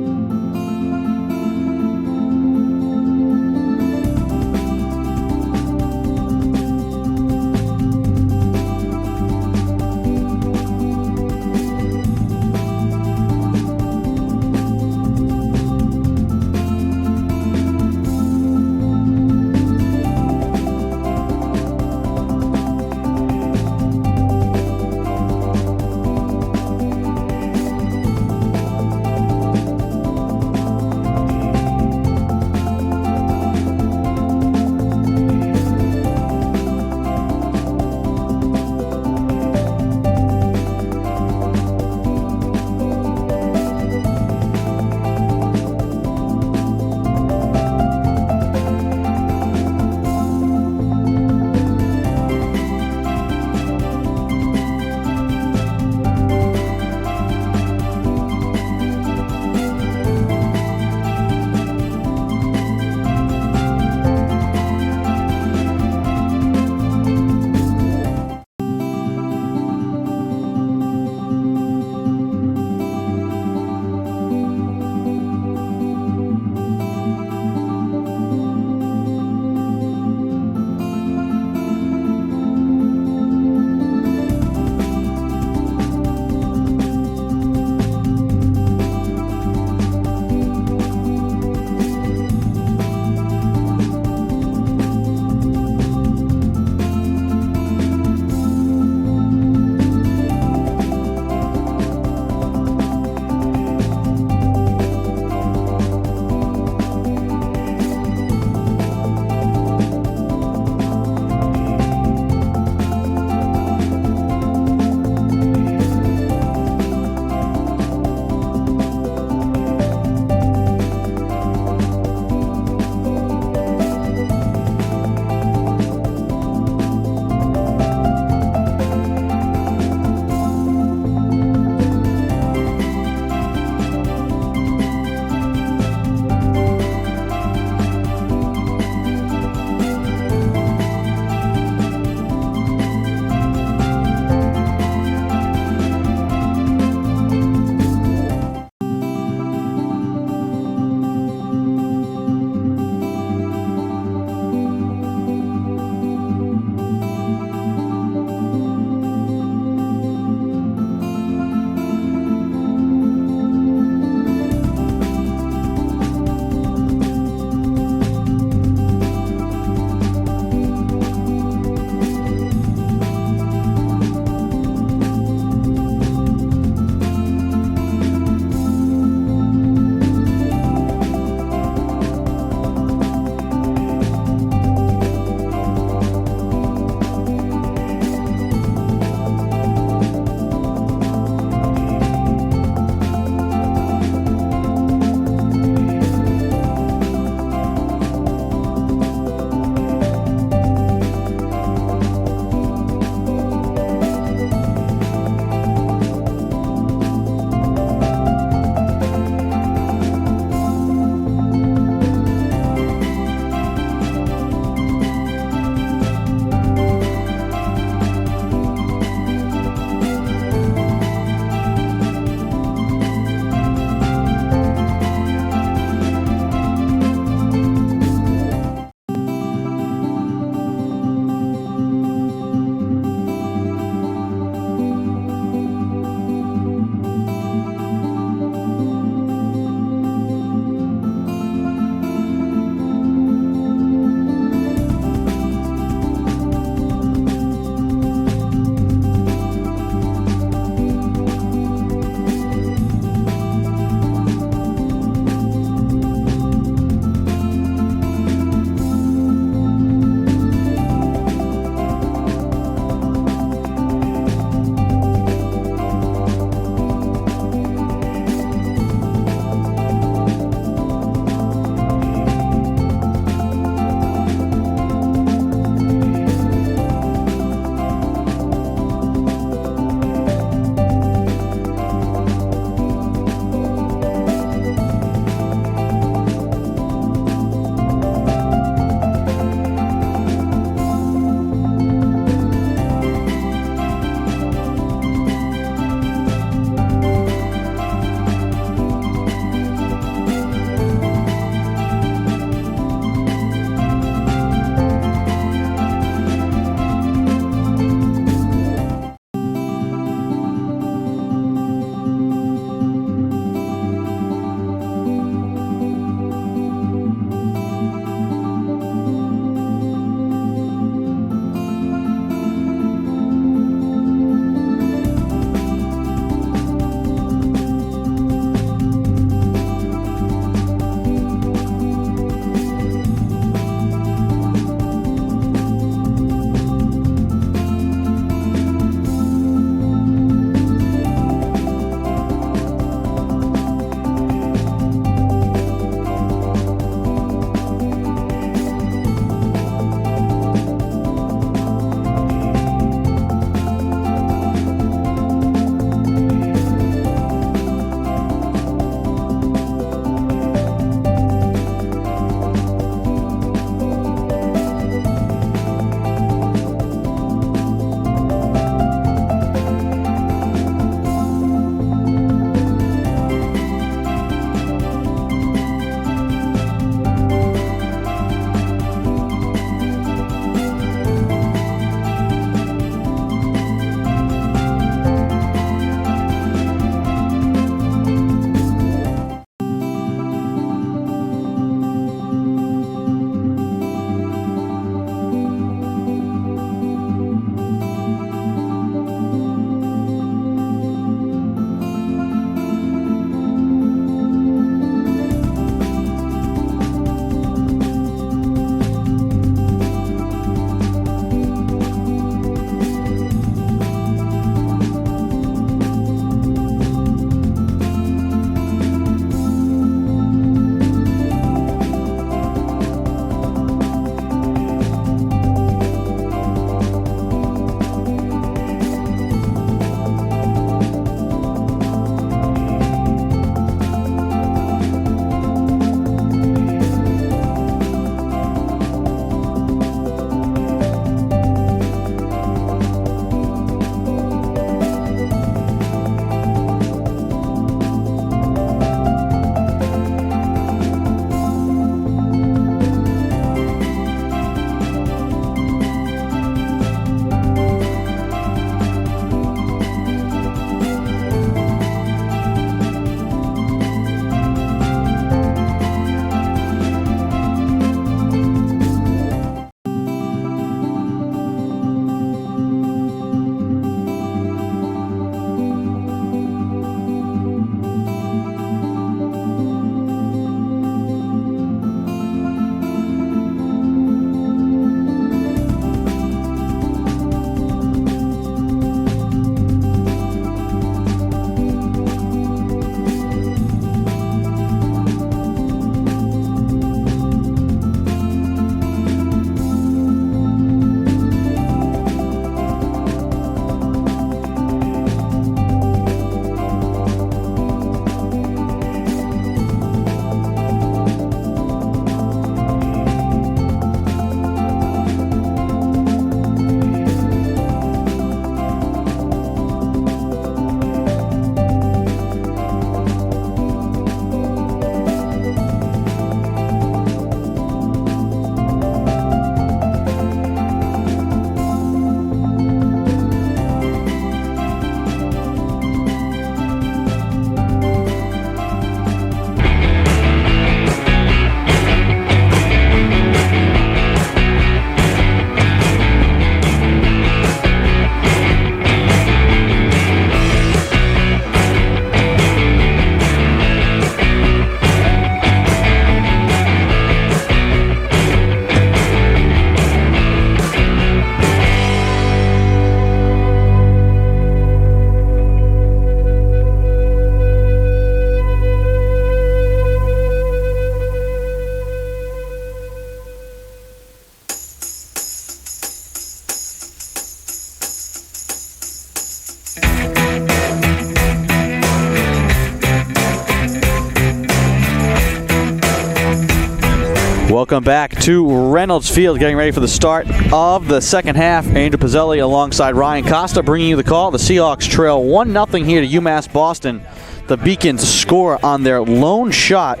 Welcome back to Reynolds Field, getting ready for the start of the second half. Angel Pizzelli alongside Ryan Costa bringing you the call. The Seahawks trail 1-0 here to UMass Boston. The Beacons score on their lone shot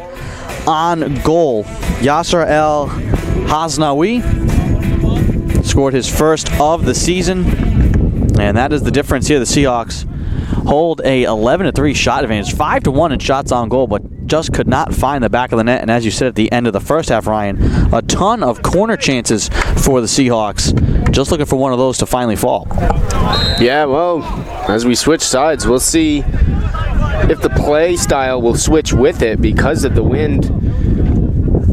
on goal. Yasser El Haznawi scored his first of the season, and that is the difference here. The Seahawks hold a 11-3 shot advantage, 5-1 in shots on goal, but just could not find the back of the net. And as you said at the end of the first half, Ryan, a ton of corner chances for the Seahawks. Just looking for one of those to finally fall. Yeah, well, as we switch sides, we'll see if the play style will switch with it because of the wind.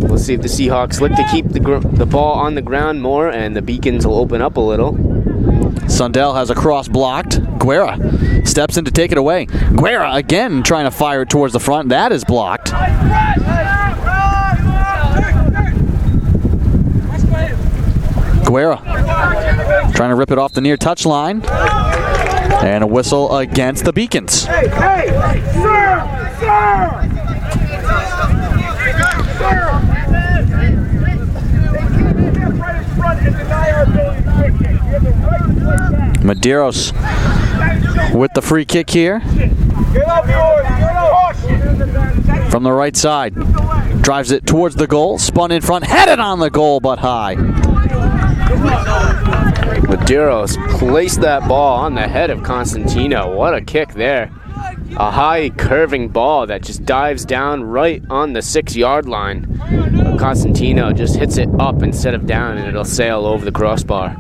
We'll see if the Seahawks look to keep the ball on the ground more and the Beacons will open up a little. Sundell has a cross blocked. Guerra steps in to take it away. Guerra again trying to fire it towards the front. That is blocked. Guerra trying to rip it off the near touch line. And a whistle against the Beacons. Hey, sir! Medeiros with the free kick here. From the right side. Drives it towards the goal. Spun in front. Headed on the goal, but high. Medeiros placed that ball on the head of Constantino. What a kick there. A high curving ball that just dives down right on the 6-yard line. Constantino just hits it up instead of down and it'll sail over the crossbar.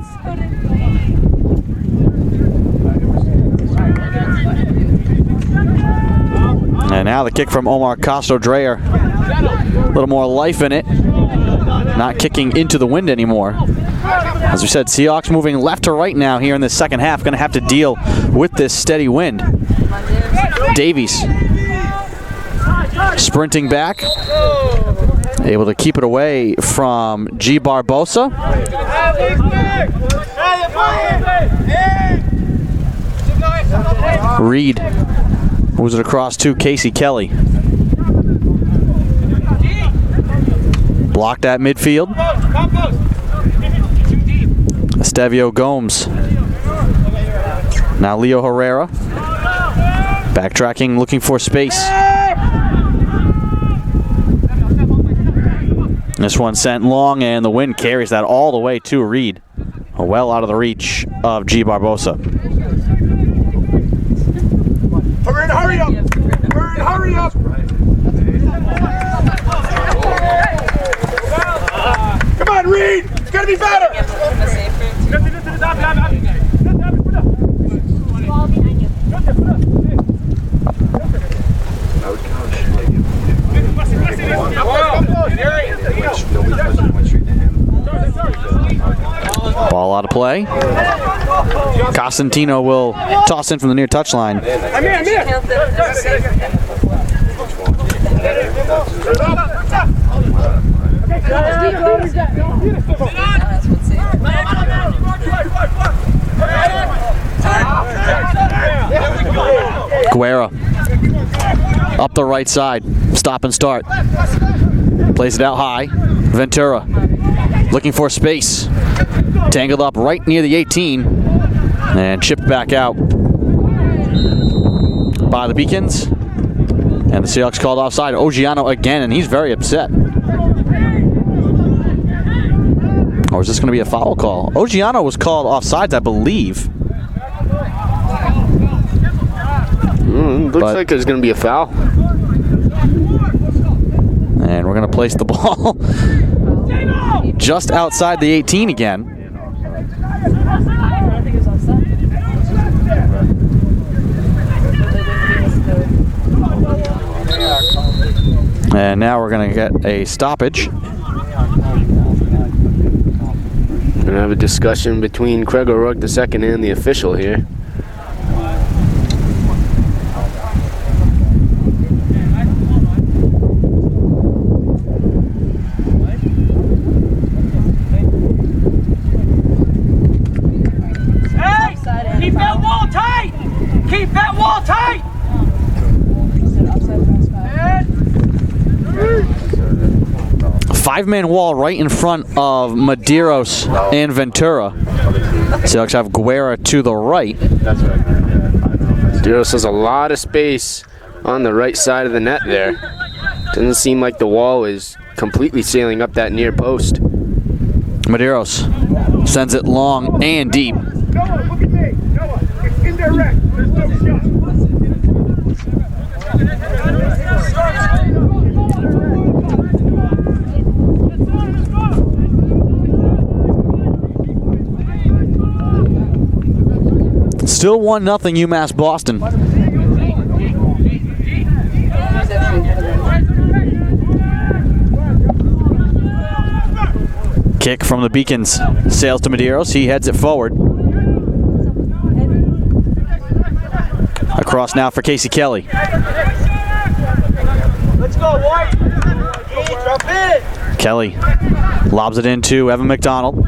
And now the kick from Omar Castro-Dreyer. A little more life in it. Not kicking into the wind anymore. As we said, Seahawks moving left to right now here in the second half. Going to have to deal with this steady wind. Davies sprinting back. Able to keep it away from G. Barbosa. Reed moves it across to Casey Kelly. Blocked at midfield. Estevio Gomes. Now Leo Herrera. Backtracking, looking for space. This one sent long, and the wind carries that all the way to Reed. Well out of the reach of G. Barbosa. Hurry up! Hurry up! Come on, Reed! It's gonna be better! Ball out of play. Costantino will toss in from the near touchline. I'm here. Guerra up the right side. Stop and start. Plays it out high. Ventura looking for space. Tangled up right near the 18 and chipped back out by the Beacons. And the Seahawks called offside. Ogiano again, and he's very upset. Or is this going to be a foul call? Ogiano was called offsides, I believe. Looks like there's going to be a foul. And we're going to place the ball just outside the 18 again. And now we're going to get a stoppage. We're going to have a discussion between Craig O'Rourke II and the official here. Keep that wall tight! Keep that wall tight! 5-man wall right in front of Medeiros and Ventura. Seahawks have Guerra to the right. Medeiros has a lot of space on the right side of the net there. Doesn't seem like the wall is completely sailing up that near post. Medeiros sends it long and deep. Noah, look at me. Noah, it's indirect. There's no shot. Still 1-0 UMass Boston. Kick from the Beacons. Sails to Medeiros. He heads it forward. Across now for Casey Kelly. Let's go, White. Drop in. Kelly lobs it into Evan McDonald.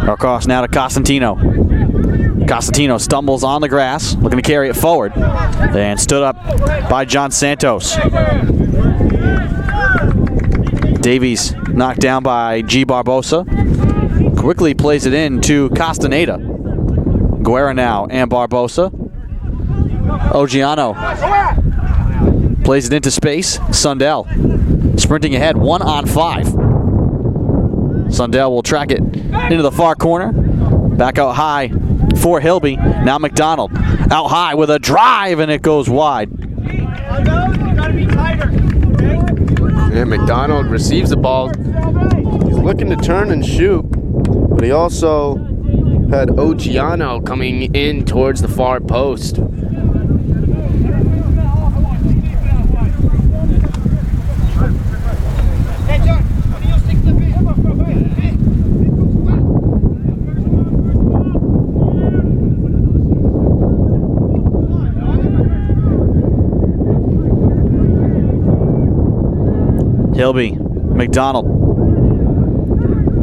Across now to Costantino. Costantino stumbles on the grass, looking to carry it forward. And stood up by John Santos. Davies knocked down by G. Barbosa. Quickly plays it in to Castaneda. Guerra now and Barbosa. Ogiano plays it into space. Sundell sprinting ahead, 1-on-5. Sundell will track it into the far corner. Back out high for Hilby. Now McDonald out high with a drive, and it goes wide. And McDonald receives the ball. He's looking to turn and shoot, but he also had Ogiano coming in towards the far post. Hilby, McDonald.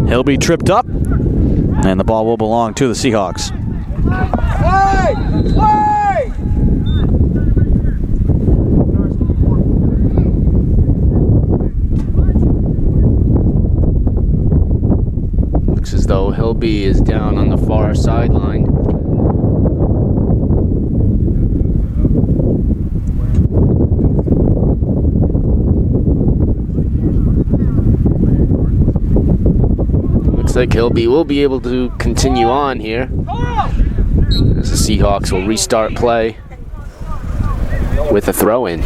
Hilby tripped up, and the ball will belong to the Seahawks. Play! Play! Looks as though Hilby is down on the far sideline. Looks like Hilby will be able to continue on here as the Seahawks will restart play with a throw-in.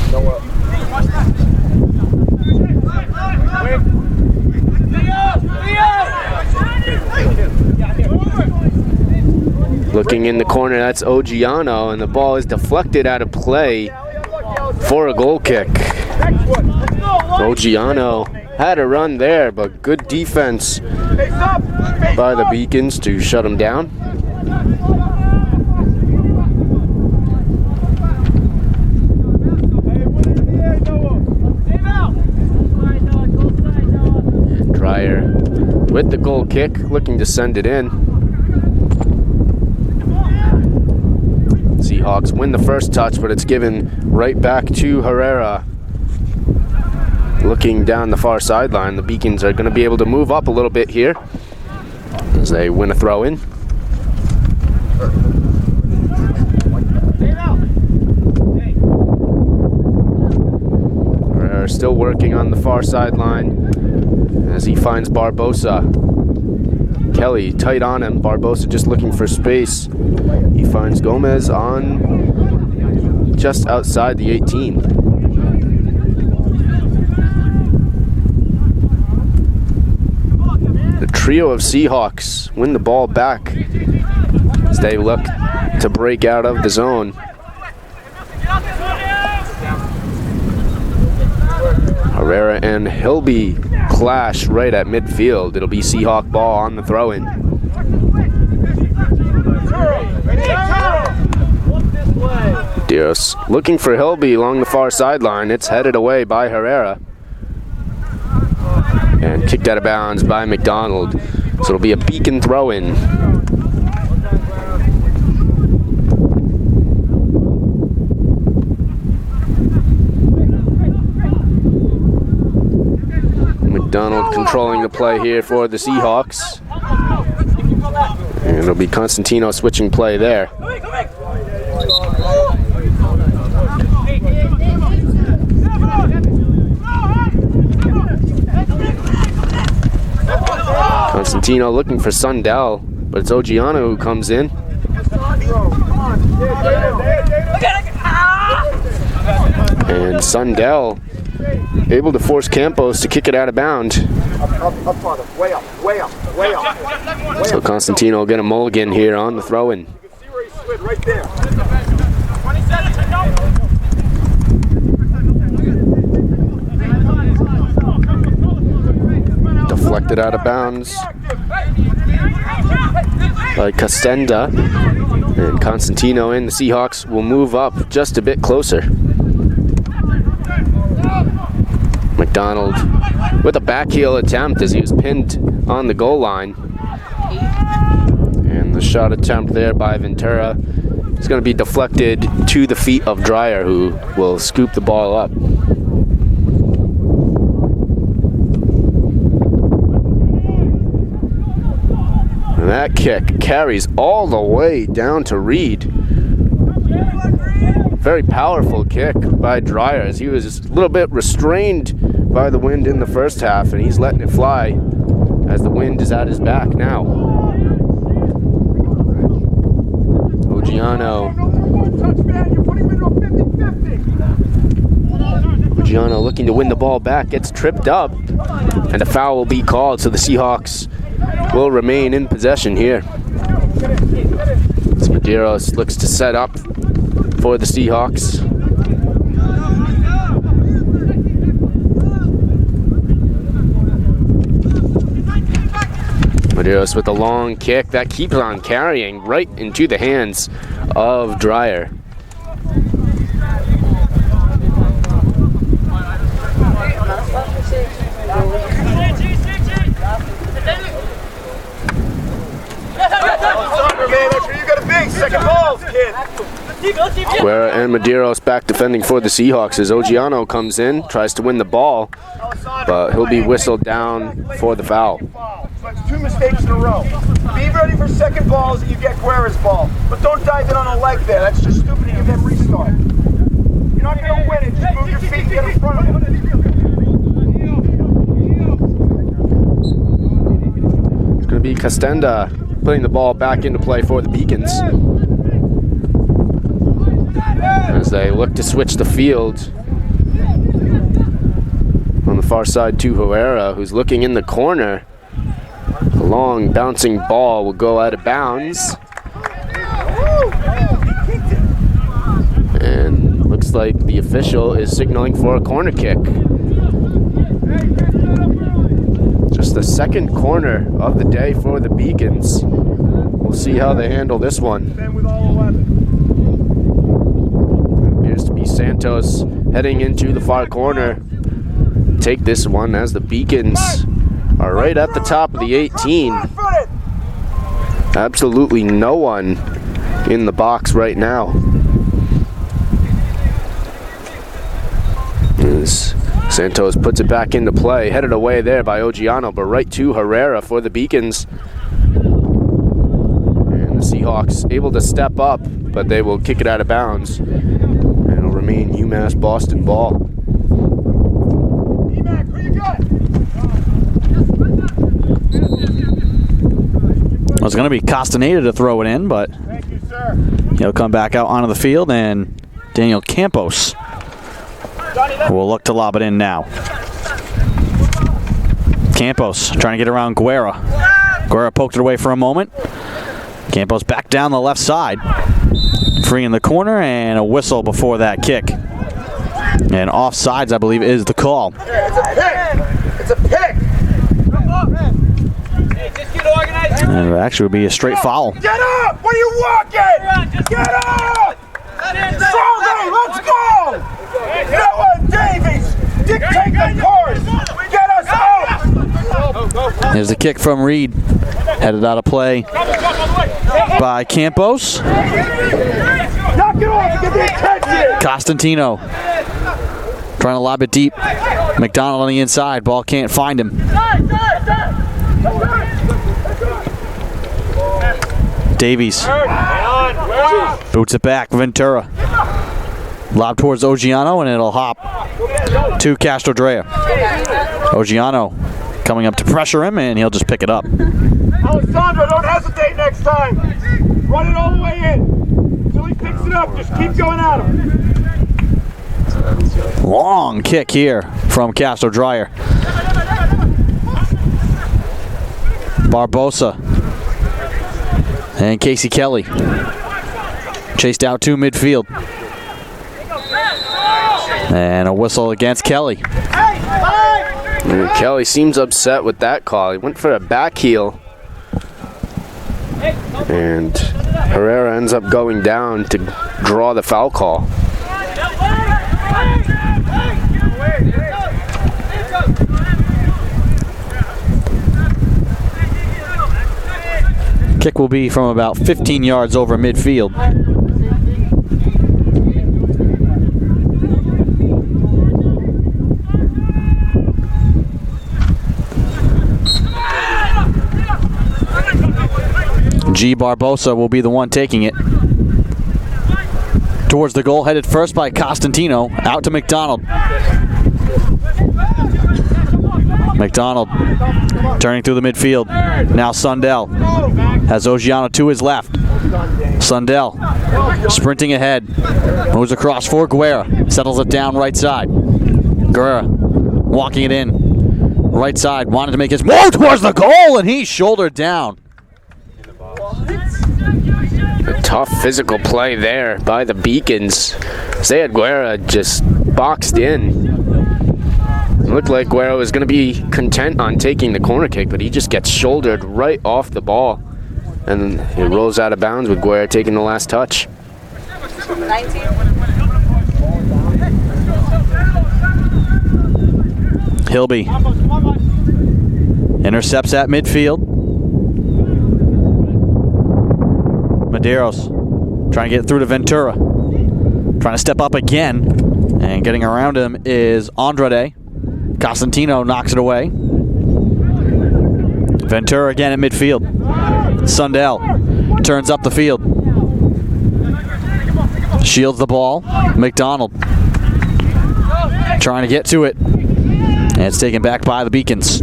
Looking in the corner, that's Ogiano, and the ball is deflected out of play for a goal kick. Ogiano had a run there, but good defense by the Beacons to shut him down. And Dreyer with the goal kick, looking to send it in. Seahawks win the first touch, but it's given right back to Herrera. Looking down the far sideline, the Beacons are going to be able to move up a little bit here as they win a throw-in. Herrera still working on the far sideline as he finds Barbosa. Kelly tight on him. Barbosa just looking for space. He finds Gomez on just outside the 18. The trio of Seahawks win the ball back as they look to break out of the zone. Herrera and Hilby clash right at midfield. It'll be Seahawk ball on the throw-in. Dios looking for Hilby along the far sideline. It's headed away by Herrera. And kicked out of bounds by McDonald. So it'll be a Beacon throw-in. McDonald McDonald controlling the play here for the Seahawks. And it'll be Constantino switching play there. Constantino looking for Sundell, but it's Ogiano who comes in. And Sundell able to force Campos to kick it out of bounds. Way up, way up, way up. So Constantino will get a mulligan here on the throw-in. You can see where he slid right there. Deflected out of bounds by Costenda. And Constantino and the Seahawks will move up just a bit closer. McDonald with a backheel attempt as he was pinned on the goal line. And the shot attempt there by Ventura is going to be deflected to the feet of Dreyer, who will scoop the ball up. And that kick carries all the way down to Reed. Very powerful kick by Dreyer as he was a little bit restrained by the wind in the first half, and he's letting it fly as the wind is at his back now. Ogiano looking to win the ball back, gets tripped up, and a foul will be called, so the Seahawks will remain in possession here. As Medeiros looks to set up for the Seahawks. Medeiros with a long kick that keeps on carrying right into the hands of Dreyer. Guerra and Medeiros back defending for the Seahawks as Ogiano comes in, tries to win the ball, but he'll be whistled down for the foul. So it's 2 mistakes in a row. Be ready for second balls and you get Guerra's ball. But don't dive in on a leg there. That's just stupid to give them restart. You're not going to win it. Just move your feet and get in front of it. It's going to be Costenda putting the ball back into play for the Beacons as they look to switch the field on the far side to Herrera, who's looking in the corner. A long bouncing ball will go out of bounds, and looks like the official is signaling for a corner kick. Just the second corner of the day for the Beacons. We'll see how they handle this one. Appears to be Santos heading into the far corner. Take this one as the Beacons are right at the top of the 18. Absolutely no one in the box right now. As Santos puts it back into play, headed away there by Ogiano, but right to Herrera for the Beacons. And the Seahawks able to step up, but they will kick it out of bounds. And it'll remain UMass Boston ball. Well, it's going to be Castaneda to throw it in, but he'll come back out onto the field, and Daniel Campos will look to lob it in now. Campos trying to get around Guerra. Guerra poked it away for a moment. Campos back down the left side. Free in the corner, and a whistle before that kick. And offsides, I believe, is the call. It's a pick! It's a pick! And it actually would be a straight foul. Get up! What are you walking? Get up! Salve, let's go! Noah Davies, dictate the course! Get us out! There's a kick from Reed. Headed out of play by Campos. Knock it off and get the attention! Costantino trying to lob it deep. McDonald on the inside. Ball can't find him. Davies boots it back. Ventura. Lob towards Ogiano, and it'll hop to Castrodrea. Ogiano coming up to pressure him, and he'll just pick it up. Alessandro, don't hesitate next time. Run it all the way in. Until he picks it up, just keep going at him. Long kick here from Castrodrea. Barbosa and Casey Kelly chased out to midfield. And a whistle against Kelly. And Kelly seems upset with that call. He went for a back heel. And Herrera ends up going down to draw the foul call. Kick will be from about 15 yards over midfield. G. Barbosa will be the one taking it. Towards the goal, headed first by Costantino. Out to McDonald. McDonald turning through the midfield. Now Sundell has Ogiano to his left. Sundell sprinting ahead. Moves across for Guerra. Settles it down right side. Guerra walking it in. Right side. Wanted to make his move towards the goal, and he's shouldered down. A tough physical play there by the Beacons. Zayed Guerra just boxed in. It looked like Guerra was going to be content on taking the corner kick, but he just gets shouldered right off the ball. And he rolls out of bounds with Guerra taking the last touch. 19. Hilby intercepts at midfield. Medeiros trying to get through to Ventura. Trying to step up again. And getting around him is Andrade. Costantino knocks it away. Ventura again at midfield. Sundell turns up the field. Shields the ball. McDonald trying to get to it. And it's taken back by the Beacons.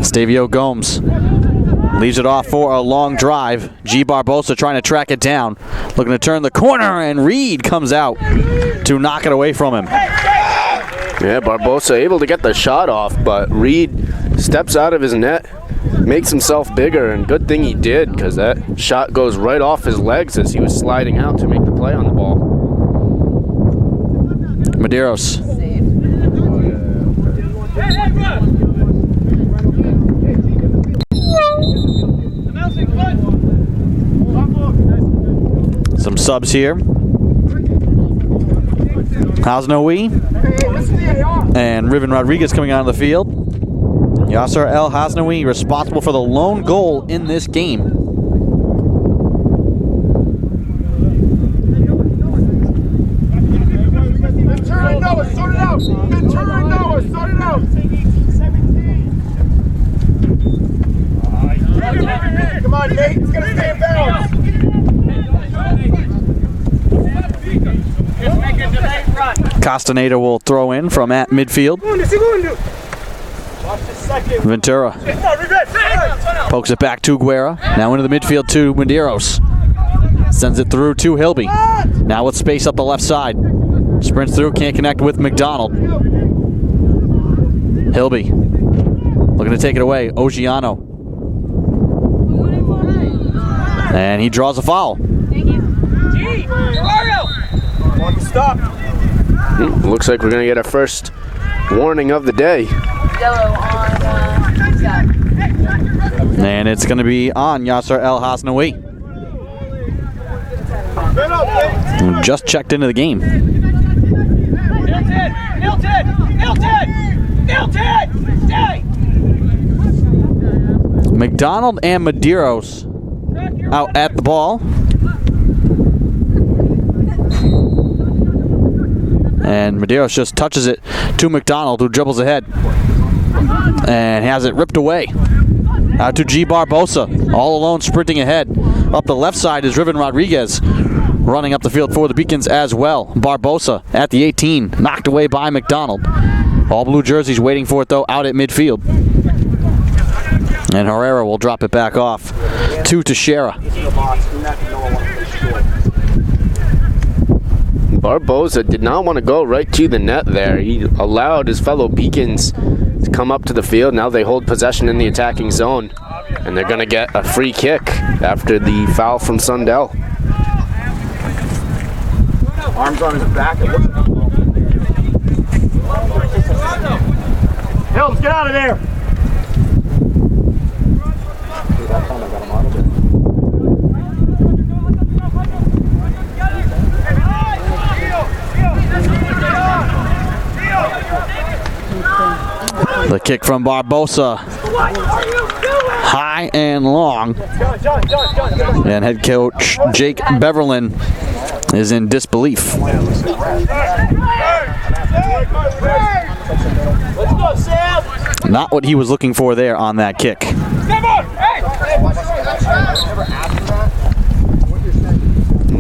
Stavio Gomes leaves it off for a long drive. G. Barbosa trying to track it down. Looking to turn the corner, and Reed comes out to knock it away from him. Yeah, Barbosa able to get the shot off, but Reed steps out of his net, makes himself bigger, and good thing he did, because that shot goes right off his legs as he was sliding out to make the play on the ball. Medeiros. Some subs here. Hasnaoui and Riven Rodriguez coming out of the field. Yasser El Hasnaoui responsible for the lone goal in this game. Ventura, Noah, sort it out. Ventura, Noah, sort it out. Come on, Nate. It's going to stay in bounds. Castaneda will throw in from at midfield. Ventura pokes it back to Guerra. Now into the midfield to Medeiros. Sends it through to Hilby. Now with space up the left side. Sprints through, can't connect with McDonald. Hilby looking to take it away. Ogiano. And he draws a foul. Stop. Looks like we're going to get our first warning of the day. Yellow on Scott. And it's going to be on Yasser El Hasnaoui. Just checked into the game. Stay! McDonald and Medeiros out at the ball. And Medeiros just touches it to McDonald, who dribbles ahead and has it ripped away. Out to G. Barbosa, all alone sprinting ahead. Up the left side is Riven Rodriguez, running up the field for the Beacons as well. Barbosa at the 18, knocked away by McDonald. All blue jerseys waiting for it though out at midfield. And Herrera will drop it back off to Teixeira. Barbosa did not want to go right to the net there. He allowed his fellow Beacons to come up to the field. Now they hold possession in the attacking zone. And they're going to get a free kick after the foul from Sundell. Arms on his back. It looks Hills, get out of there! that time I got him out of it. The kick from Barbosa, high and long. And head coach Jake Beverlin is in disbelief. Not what he was looking for there on that kick.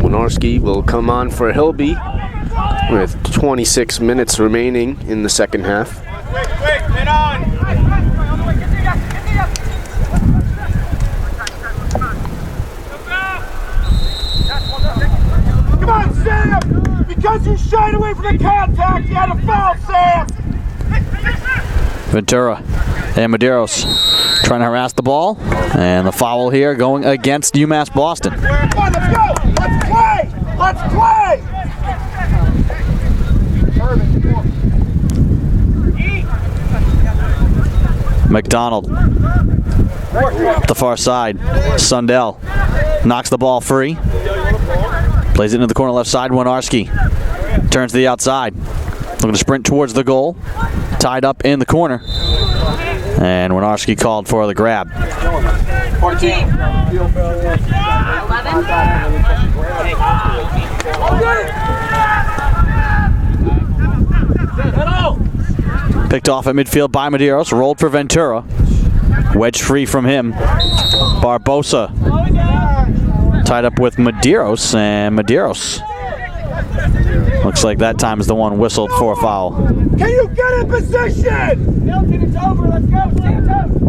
Winarski will come on for Hilby with 26 minutes remaining in the second half. Come on, Sam! Because you shied away from the contact, you had a foul, Sam! Ventura and Medeiros trying to harass the ball. And the foul here going against UMass Boston. Come on, let's go! Let's play! Let's play! McDonald, the far side. Sundell knocks the ball free. Plays it into the corner left side. Winarski turns to the outside. Looking to sprint towards the goal. Tied up in the corner. And Winarski called for the grab. 14. 11. Picked off at midfield by Medeiros. Rolled for Ventura. Wedge free from him. Barbosa tied up with Medeiros. And Medeiros looks like that time is the one whistled for a foul. Can you get in position? Milton, it's over. Let's go. Santa.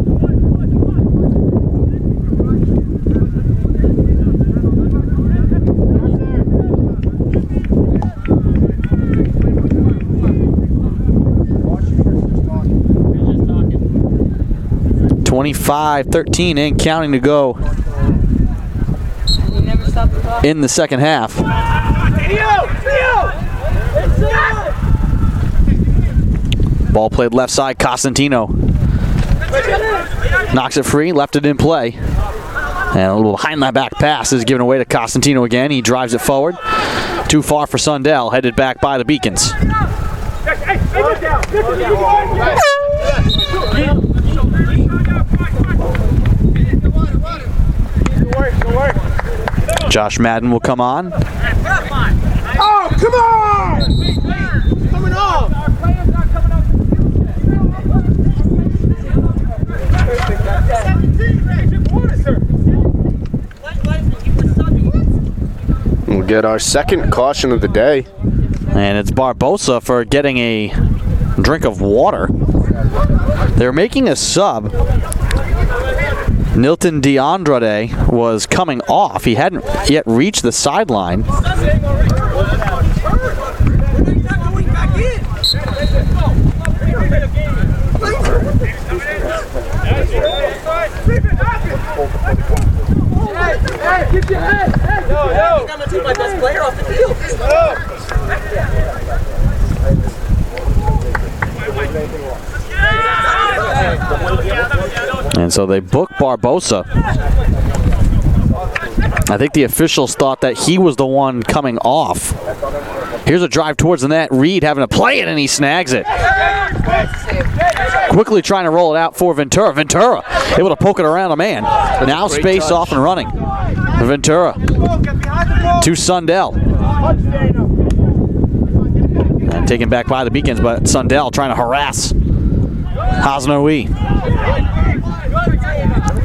25-13 and counting to go in the second half. Ball played left side. Costantino knocks it free, left it in play. And a little behind that back pass is given away to Costantino again. He drives it forward. Too far for Sundell, headed back by the Beacons. Josh Madden will come on. Oh, come on! Coming off! We'll get our second caution of the day. And it's Barbosa for getting a drink of water. They're making a sub. Nilton DeAndrade was coming off. He hadn't yet reached the sideline. And so they book Barbosa. I think the officials thought that he was the one coming off. Here's a drive towards the net. Reed having to play it, and he snags it. Quickly trying to roll it out for Ventura. Ventura able to poke it around a man. Now space off and running. Ventura to Sundell. And taken back by the Beacons, but Sundell trying to harass Hasnoe.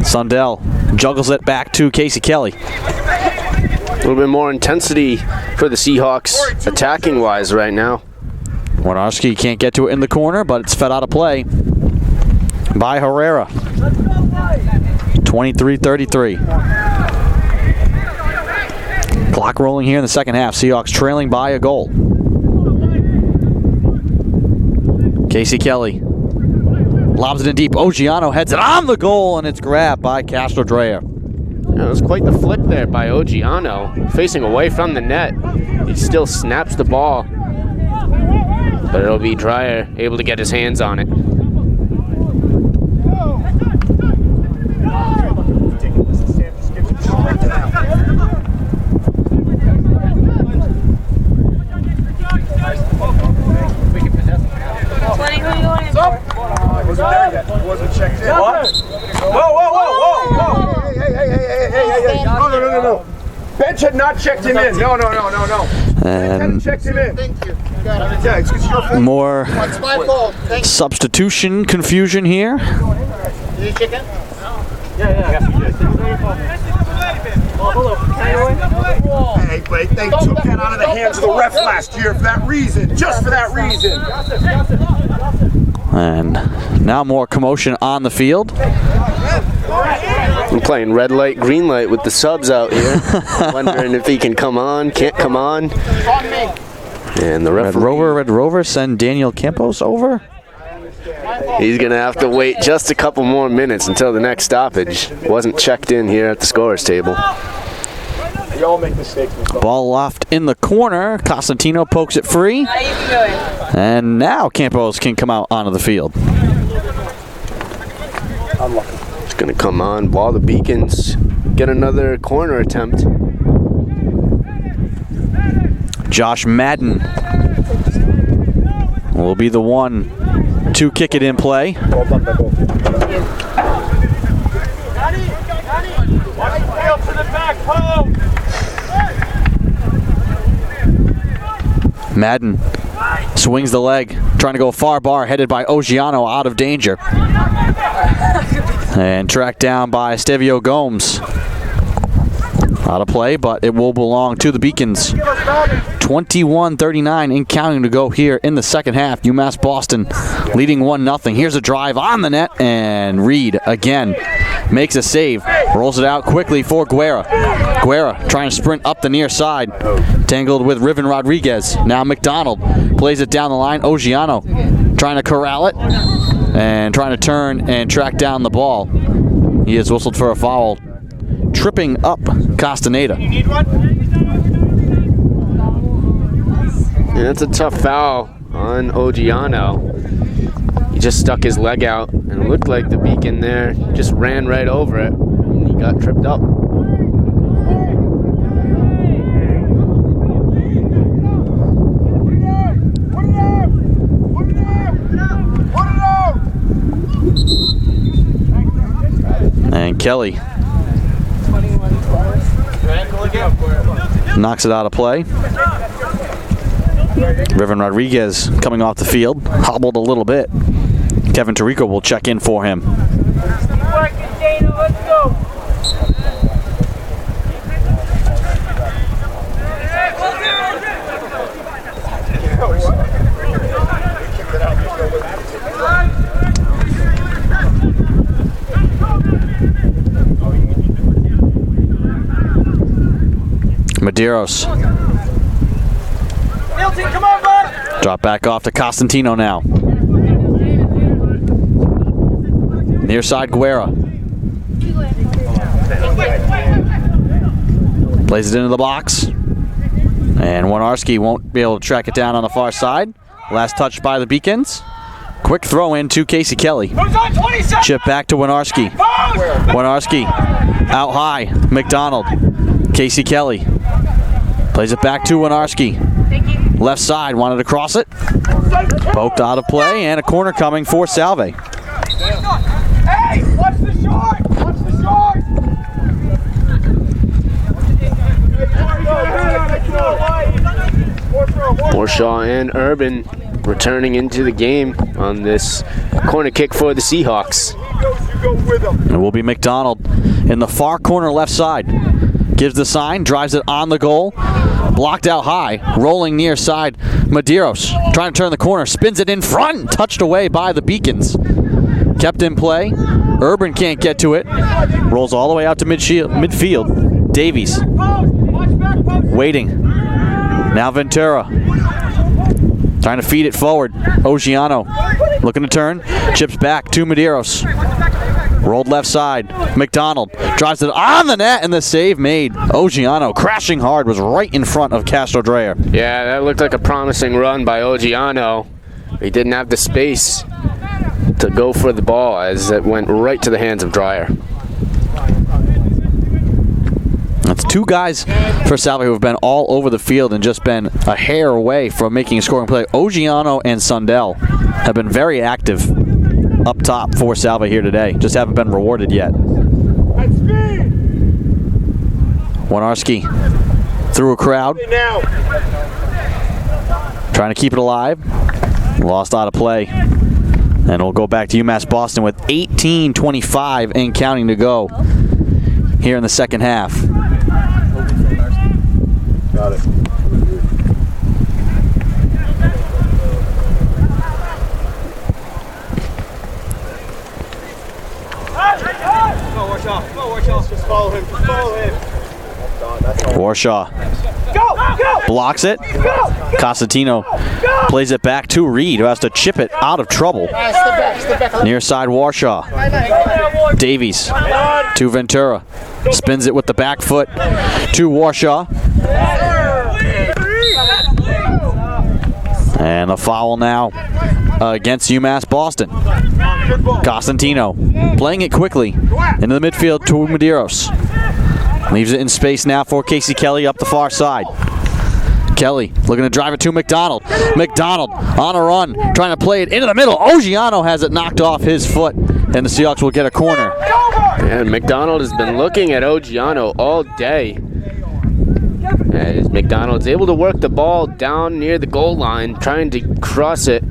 Sundell juggles it back to Casey Kelly. A little bit more intensity for the Seahawks attacking-wise right now. Winarski can't get to it in the corner, but it's fed out of play by Herrera. 23-33. Clock rolling here in the second half. Seahawks trailing by a goal. Casey Kelly lobs it in deep. Ogiano heads it on the goal, and it's grabbed by Castro Dreyer. It was quite the flick there by Ogiano, facing away from the net. He still snaps the ball, but it'll be Dreyer able to get his hands on it. Wasn't checked in. What? Whoa. Hey. No. Bench had not checked him in. No. Bench hadn't checked him in. Thank you. Yeah, it's your fault. More It's my fault. Thank substitution confusion here. you. Did you check in? Yeah. Hey, but they took that out of the hands of the ref last year for that reason. Just for that reason. And now more commotion on the field. I'm playing red light, green light with the subs out here. Wondering if he can come on, can't come on. And the referee, Red Rover send Daniel Campos over. he's going to have to wait just a couple more minutes until the next stoppage. Wasn't checked in here at the scorer's table. We all make mistakes. Ball loft in the corner. Costantino pokes it free. And now Campos can come out onto the field. It's going to come on while the Beacons get another corner attempt. Josh Madden will be the one to kick it in play. Well done by both. Madden swings the leg, trying to go far bar, headed by Ogiano, out of danger. And tracked down by Stevio Gomes. Out of play, but it will belong to the Beacons. 21-39 in counting to go here in the second half. UMass Boston leading 1-0. Here's a drive on the net, and Reed again makes a save. Rolls it out quickly for Guerra. Guerra trying to sprint up the near side. Tangled with Riven Rodriguez. Now McDonald plays it down the line. Ogiano trying to corral it and trying to turn and track down the ball. He is whistled for a foul, tripping up Castaneda. And that's a tough foul on Ogiano. He just stuck his leg out, and it looked like the Beacon there just ran right over it, and he got tripped up. And Kelly knocks it out of play. Riven Rodriguez coming off the field, hobbled a little bit. Kevin Tirico will check in for him. Medeiros. Drop back off to Costantino now. Near side Guerra. Plays it into the box. And Winarski won't be able to track it down on the far side. Last touch by the Beacons. Quick throw in to Casey Kelly. Chip back to Winarski. Winarski out high. McDonald. Casey Kelly. Plays it back to Winarski. Left side, wanted to cross it. Poked out of play, and a corner coming for Salve. Hey, watch the short! Watch the short! Warshaw and Urban returning into the game on this corner kick for the Seahawks. It will be McDonald in the far corner left side. Gives the sign, drives it on the goal. Blocked out high, rolling near side. Medeiros trying to turn the corner, spins it in front, touched away by the Beacons. Kept in play. Urban can't get to it. Rolls all the way out to midfield. Davies waiting. Now Ventura trying to feed it forward. Ogiano looking to turn. Chips back to Medeiros. Rolled left side. McDonald drives it on the net, and the save made. Ogiano crashing hard, was right in front of Castro Dreyer. Yeah, that looked like a promising run by Ogiano. He didn't have the space to go for the ball as it went right to the hands of Dreyer. That's two guys for Salve who have been all over the field and just been a hair away from making a scoring play. Ogiano and Sundell have been very active up top for Salve here today. Just haven't been rewarded yet. Winarski through a crowd. Trying to keep it alive. Lost out of play. And we'll go back to UMass Boston with 18:25 and counting to go here in the second half. Got it. Just follow him. Just follow him. Warshaw blocks it. Costantino plays it back to Reed, who has to chip it out of trouble. Near side Warshaw. Davies to Ventura. Spins it with the back foot to Warshaw. And a foul now against UMass Boston. Costantino playing it quickly into the midfield to Medeiros. Leaves it in space now for Casey Kelly up the far side. Kelly looking to drive it to McDonald. McDonald on a run, trying to play it into the middle. Ogiano has it knocked off his foot, and the Seahawks will get a corner. And McDonald has been looking at Ogiano all day. As McDonald's able to work the ball down near the goal line, trying to cross it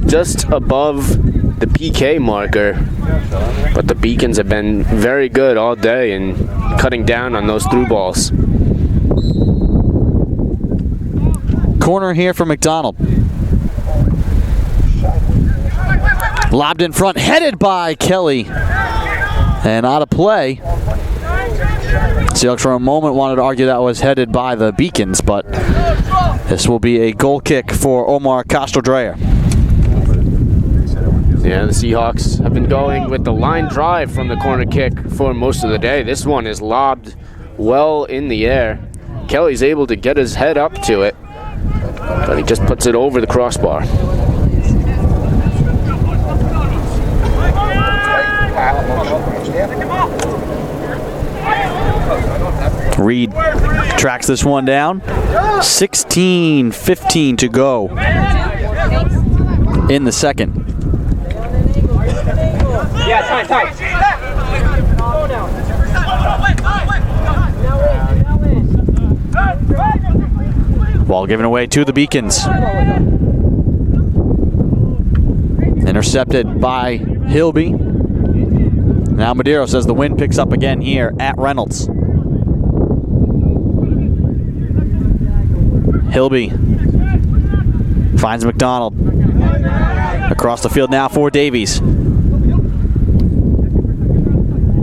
just above the PK marker. But the Beacons have been very good all day in cutting down on those through balls. Corner here for McDonald. Lobbed in front, headed by Kelly. And out of play. Seahawks for a moment wanted to argue that was headed by the Beacons, but this will be a goal kick for Omar Castro Dreyer. Yeah, the Seahawks have been going with the line drive from the corner kick for most of the day. This one is lobbed well in the air. Kelly's able to get his head up to it, but he just puts it over the crossbar. Reed tracks this one down. 16:15 to go in the second. Yeah, tight. Ball given away to the Beacons. Intercepted by Hilby. Now Medeiros says the wind picks up again here at Reynolds. Hilby finds McDonald. Across the field now for Davies.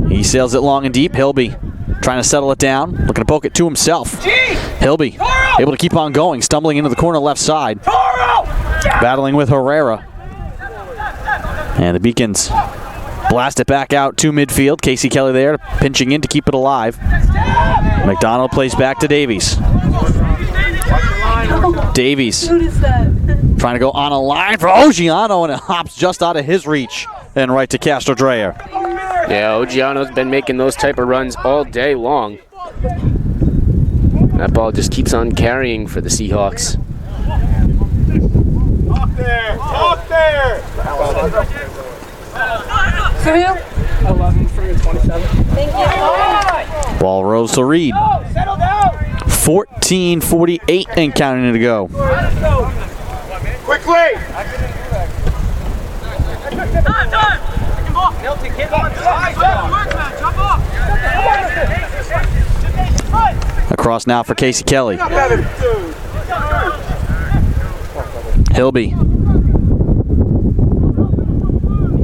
He sails it long and deep. Hilby trying to settle it down, looking to poke it to himself. Hilby able to keep on going, stumbling into the corner left side. Battling with Herrera. And the Beacons blast it back out to midfield. Casey Kelly there, pinching in to keep it alive. McDonald plays back to Davies. Davies trying to go on a line for Ogiano, and it hops just out of his reach and right to Castro Dreyer. Yeah, Ogiano's been making those type of runs all day long. That ball just keeps on carrying for the Seahawks. Off there! For who? 11 for 27. Thank you. Ball rolls to Reed. Settle down! 14:48 and counting to go. Let's go. Quickly! Across now for Casey Kelly. Hilby.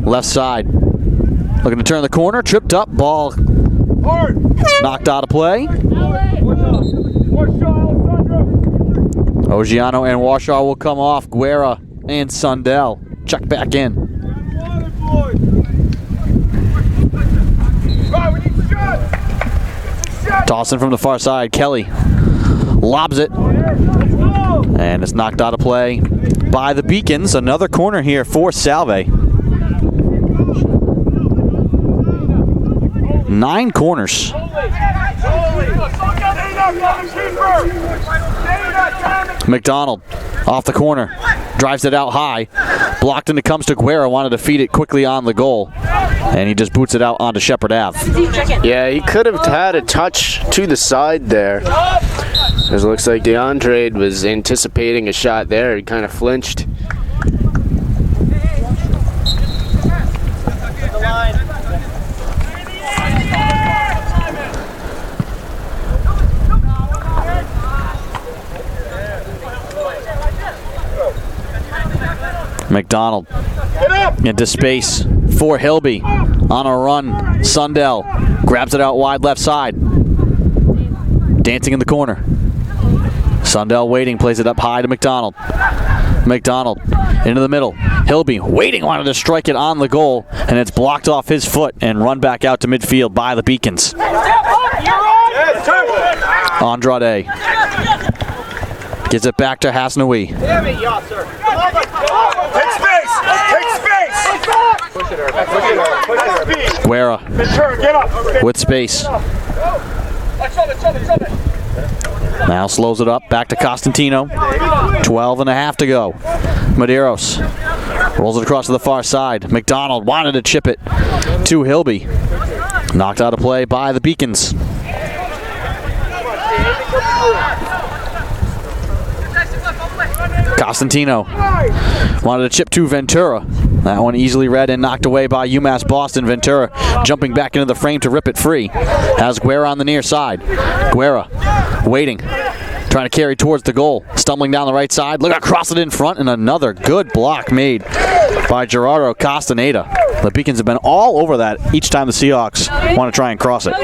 Left side. Looking to turn the corner. Tripped up. Ball knocked out of play. Ogiano and Washaw will come off. Guerra and Sundell check back in. Tossing from the far side. Kelly lobs it. And it's knocked out of play by the Beacons. Another corner here for Salve. 9 corners. McDonald off the corner. Drives it out high. Blocked and it comes to Guerra. Wanted to feed it quickly on the goal. And he just boots it out onto Shepherd Ave. Yeah, he could have had a touch to the side there. It looks like DeAndre was anticipating a shot there. He kind of flinched. McDonald into space for Hilby on a run. Sundell grabs it out wide left side. Dancing in the corner. Sundell waiting, plays it up high to McDonald. McDonald into the middle. Hilby waiting, wanted to strike it on the goal, and it's blocked off his foot and run back out to midfield by the Beacons. Andrade gives it back to Hasnaoui. Take space! Take space! Guerra Get up! with space. Now slows it up, back to Costantino. 12 and a half to go. Medeiros rolls it across to the far side. McDonald wanted to chip it to Hilby. Knocked out of play by the Beacons. Costantino wanted to chip to Ventura. That one easily read and knocked away by UMass Boston. Ventura jumping back into the frame to rip it free. Has Guerra on the near side. Guerra waiting, trying to carry towards the goal. Stumbling down the right side. Look across it in front, and another good block made by Gerardo Castaneda. The Beacons have been all over that each time the Seahawks want to try and cross it.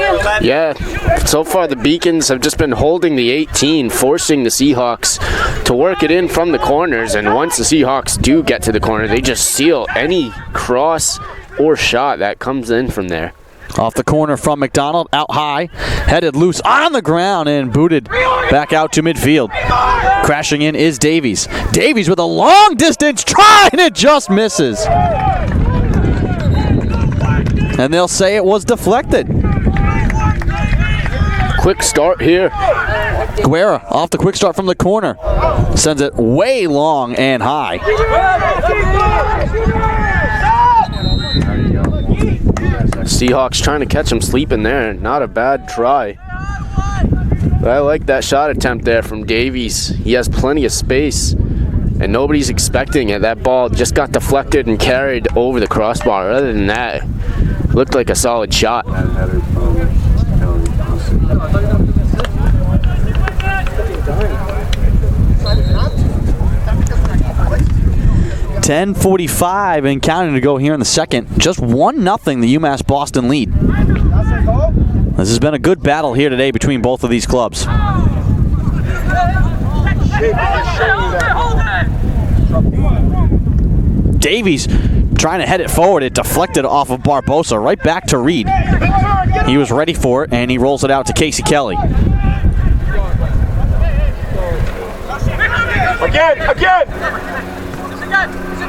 Yeah, so far the Beacons have just been holding the 18, forcing the Seahawks to work it in from the corners, and once the Seahawks do get to the corner, they just seal any cross or shot that comes in from there. Off the corner from McDonald, out high, headed loose on the ground and booted back out to midfield. Crashing in is Davies. Davies with a long distance try, and it just misses. And they'll say it was deflected. Quick start here. Guerra off the quick start from the corner. Sends it way long and high. Seahawks trying to catch him sleeping there. Not a bad try. But I like that shot attempt there from Davies. He has plenty of space, and nobody's expecting it. That ball just got deflected and carried over the crossbar. Other than that, it looked like a solid shot. 10:45 and counting to go here in the second. Just 1-0 the UMass Boston lead. This has been a good battle here today between both of these clubs. Davies trying to head it forward. It deflected off of Barbosa right back to Reed. He was ready for it, and he rolls it out to Casey Kelly. Again!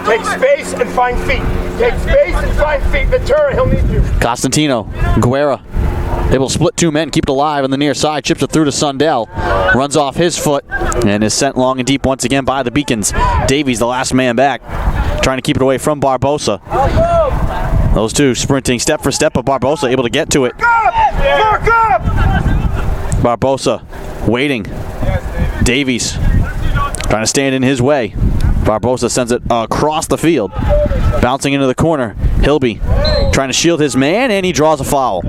Take space and find feet. Take space and find feet. Ventura, he'll need you. Costantino, Guerra. They will split 2 men, keep it alive on the near side, chips it through to Sundell. Runs off his foot and is sent long and deep once again by the Beacons. Davies, the last man back, trying to keep it away from Barbosa. Those two sprinting step for step, but Barbosa able to get to it. Mark up! Barbosa waiting. Davies trying to stand in his way. Barbosa sends it across the field. Bouncing into the corner. Hilby trying to shield his man, and he draws a foul.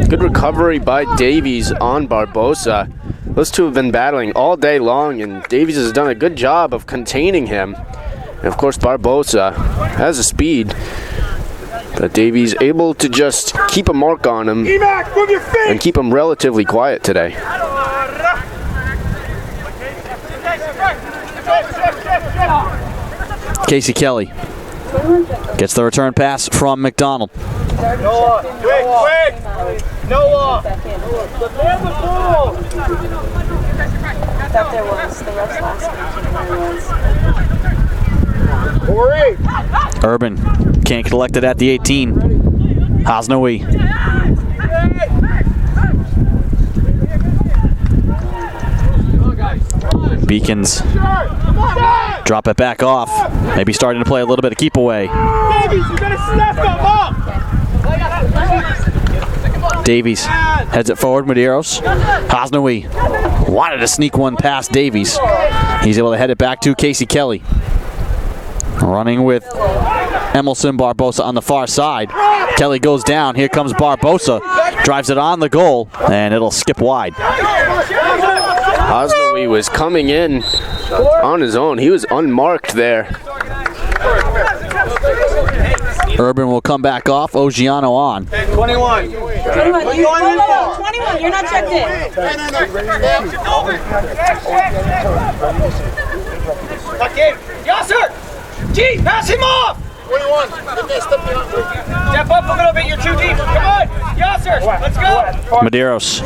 Good recovery by Davies on Barbosa. Those two have been battling all day long, and Davies has done a good job of containing him. And of course, Barbosa has the speed, but Davies able to just keep a mark on him Emac, move your feet! and keep him relatively quiet today. Casey Kelly gets the return pass from McDonald. Noah, quick! Noah! Thought there was the refs last week. Corey! Urban can't collect it at the 18. Haznaoui. Beacons drop it back off. Maybe starting to play a little bit of keep away. Davies, you gotta snap them up! Davies heads it forward. Medeiros. Haznaoui wanted to sneak one past Davies. He's able to head it back to Casey Kelly. Running with Emerson Barbosa on the far side. Kelly goes down. Here comes Barbosa. Drives it on the goal, and it'll skip wide. Haznaoui was coming in on his own. He was unmarked there. Urban will come back off. Ogiano on. 21. 21, you're not checked in. Yes, sir! G, pass him off! 21. Step up a little bit, you're too deep. Come on! Yes, sir! Let's go! Medeiros.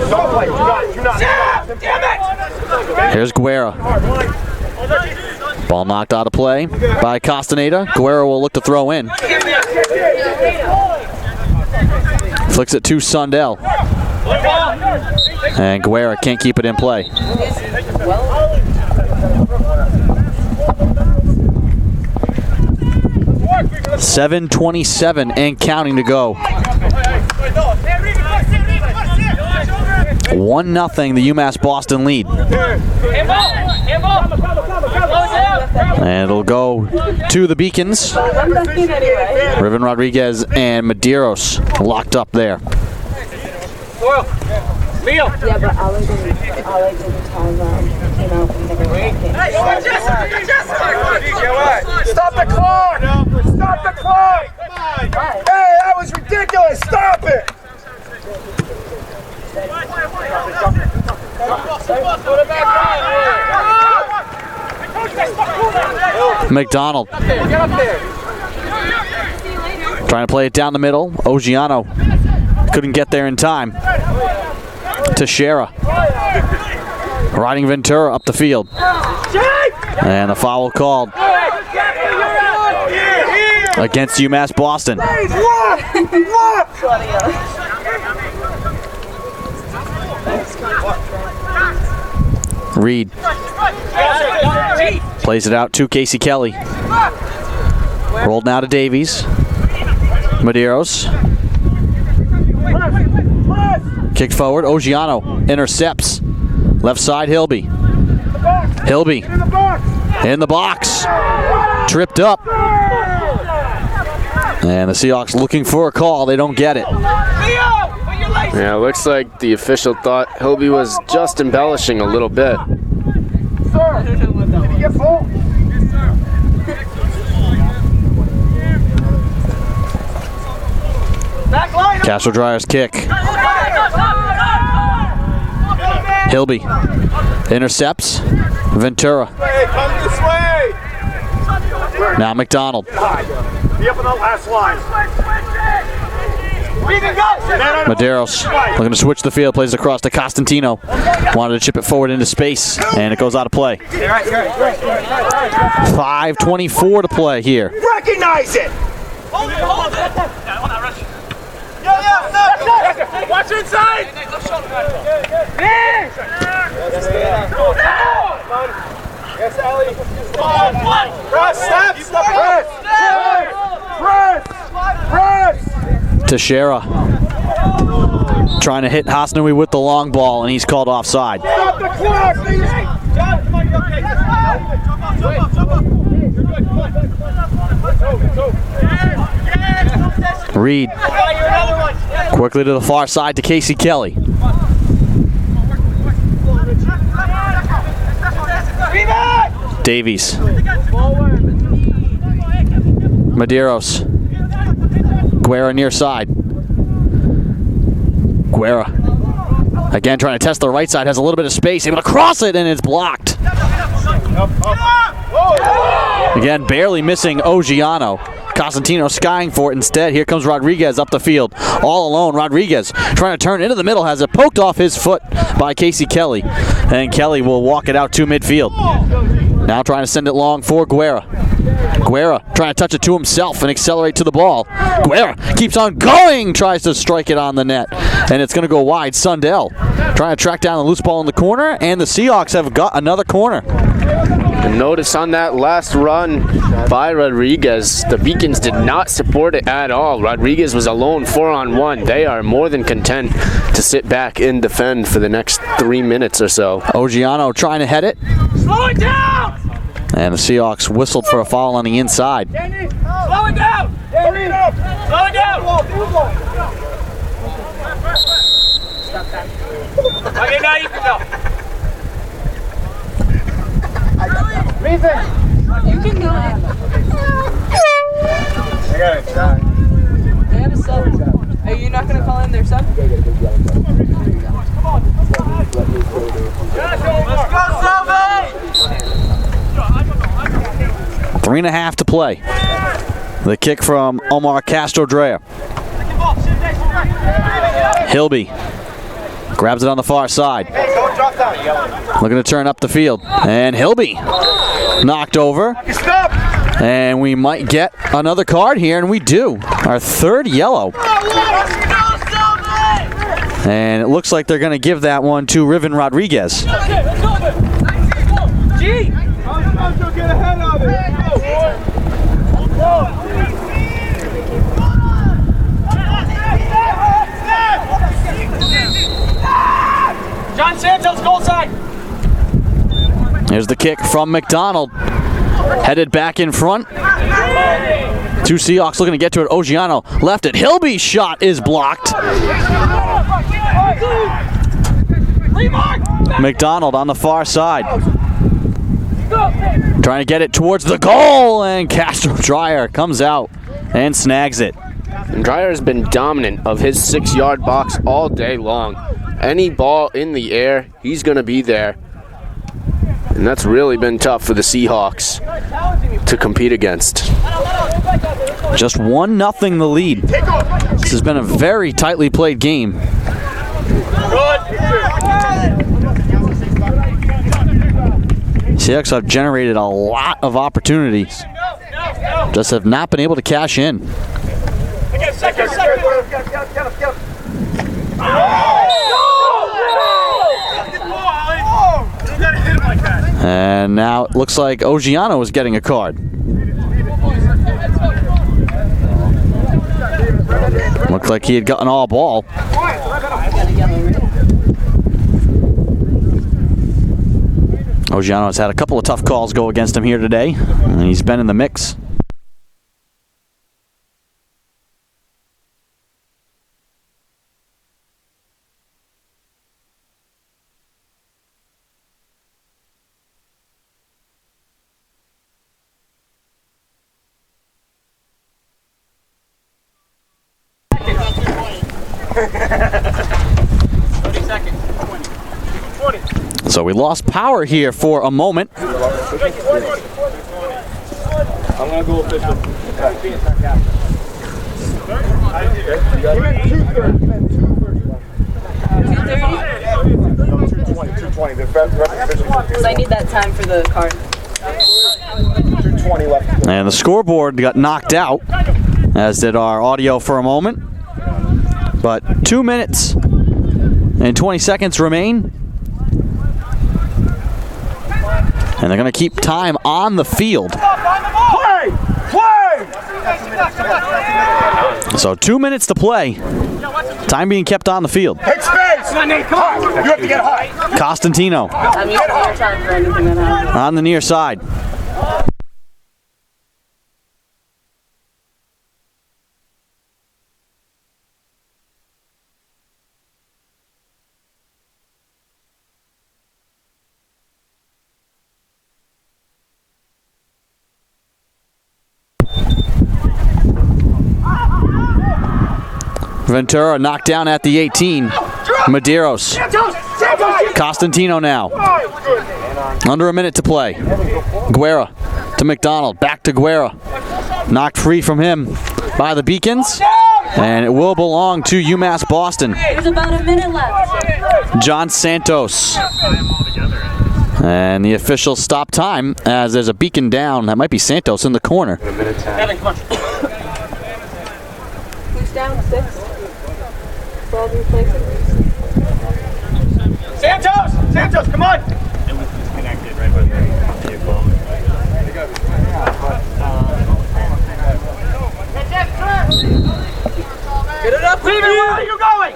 Damn it! Here's Guerra. Ball knocked out of play by Castaneda. Guerra will look to throw in. Flicks it to Sundell. And Guerra can't keep it in play. 7:27 and counting to go. 1-0 the UMass Boston lead. And it'll go to the Beacons. Riven Rodriguez and Medeiros locked up there. Yeah, but Alec didn't have came out and never came. Stop the clock! Stop the clock! Hey, that was ridiculous! Stop it! McDonald trying to play it down the middle. Ogiano couldn't get there in time. Teixeira riding Ventura up the field. And the foul called against UMass Boston. Reed plays it out to Casey Kelly. Rolled now to Davies. Medeiros. Kicked forward. Ogiano intercepts. Left side, Hilby. Hilby in the box. Tripped up. And the Seahawks looking for a call. They don't get it. Yeah, it looks like the official thought Hilby was just embellishing a little bit. Sir, did you get full? Castro Dryer's kick. Hilby intercepts. Ventura. Come this way! Now McDonald. Be up on the last line. Medeiros looking to switch the field. Plays across to Costantino. Wanted to chip it forward into space, and it goes out of play. 5:24 to play here. Recognize it! Watch inside! Yes, Allie. Press, step, press! Teixeira trying to hit Haznaoui with the long ball, and he's called offside. Stop the clock! Reed quickly to the far side to Casey Kelly. Davies. Medeiros. Guerra near side. Guerra. Again trying to test the right side. Has a little bit of space. Able to cross it and it's blocked. Again barely missing Ogiano. Cosentino skying for it instead. Here comes Rodriguez up the field. All alone. Rodriguez trying to turn into the middle. Has it poked off his foot by Casey Kelly. And Kelly will walk it out to midfield. Now trying to send it long for Guerra. Guerra trying to touch it to himself and accelerate to the ball. Guerra keeps on going. Tries to strike it on the net. And it's going to go wide. Sundell trying to track down the loose ball in the corner. And the Seahawks have got another corner. And notice on that last run by Rodriguez, the Beacons did not support it at all. Rodriguez was alone 4-on-1. They are more than content to sit back and defend for the next 3 minutes or so. Ogiano trying to head it. Slow it down! And the Seahawks whistled for a foul on the inside. Slow it down! Slow it down! Okay, now you can go. You can go in. I gotta try. They have a sub. Are you not going to call in their sub? Let's go, Salve! 3.5 to play. The kick from Omar Castro-Dreyer. Hilby grabs it on the far side. Looking to turn up the field. And Hilby knocked over. And we might get another card here, and we do. Our third yellow. And it looks like they're going to give that one to Riven Rodriguez. G! Get ahead of it! John Santos, goal side. Here's the kick from McDonald. Headed back in front. Two Seahawks looking to get to it. Ogiano left it. Hilby's shot is blocked. McDonald on the far side. Trying to get it towards the goal, and Castro-Dreyer comes out and snags it. And Dreyer has been dominant of his 6-yard box all day long. Any ball in the air, he's going to be there. And that's really been tough for the Seahawks to compete against. Just 1-0 the lead. This has been a very tightly played game. Seahawks have generated a lot of opportunities. Just have not been able to cash in. And now it looks like Ogiano is getting a card. Looked like he had gotten all ball. Ogiano has had a couple of tough calls go against him here today, and he's been in the mix. So we lost power here for a moment. I'm gonna go official. You meant 2:30. You meant 2:30. 2:20. Because I need that time for the card. 2:20 left. And the scoreboard got knocked out, as did our audio for a moment. But 2 minutes and 20 seconds remain. And they're going to keep time on the field. Play! Play! So 2 minutes to play. Time being kept on the field. Take space! on, Nate. Come on. You have to get high. Costantino I'm using your time for anything that happens. on the near side. Ventura knocked down at the 18. Medeiros. Costantino now. Under a minute to play. Guerra to McDonald. Back to Guerra. Knocked free from him by the Beacons. And it will belong to UMass Boston. There's about a minute left. John Santos. And the officials stop time as there's a beacon down. That might be Santos in the corner. Evan, come on. Who's down? 6? 12 replacing. Santos! Santos, come on! It was disconnected right by the vehicle. Get it up, Steven! Where are you going?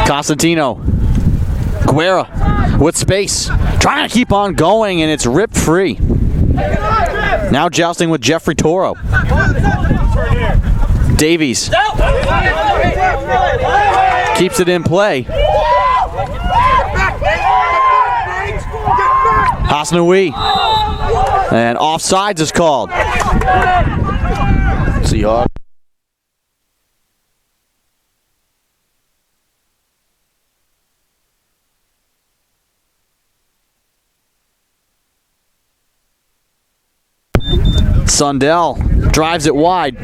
Costantino. Guerra with space. Trying to keep on going, and it's ripped free. Now jousting with Jeffrey Toro. Davies keeps it in play. Hasnaoui. And offsides is called. Seahawks. Sundell drives it wide.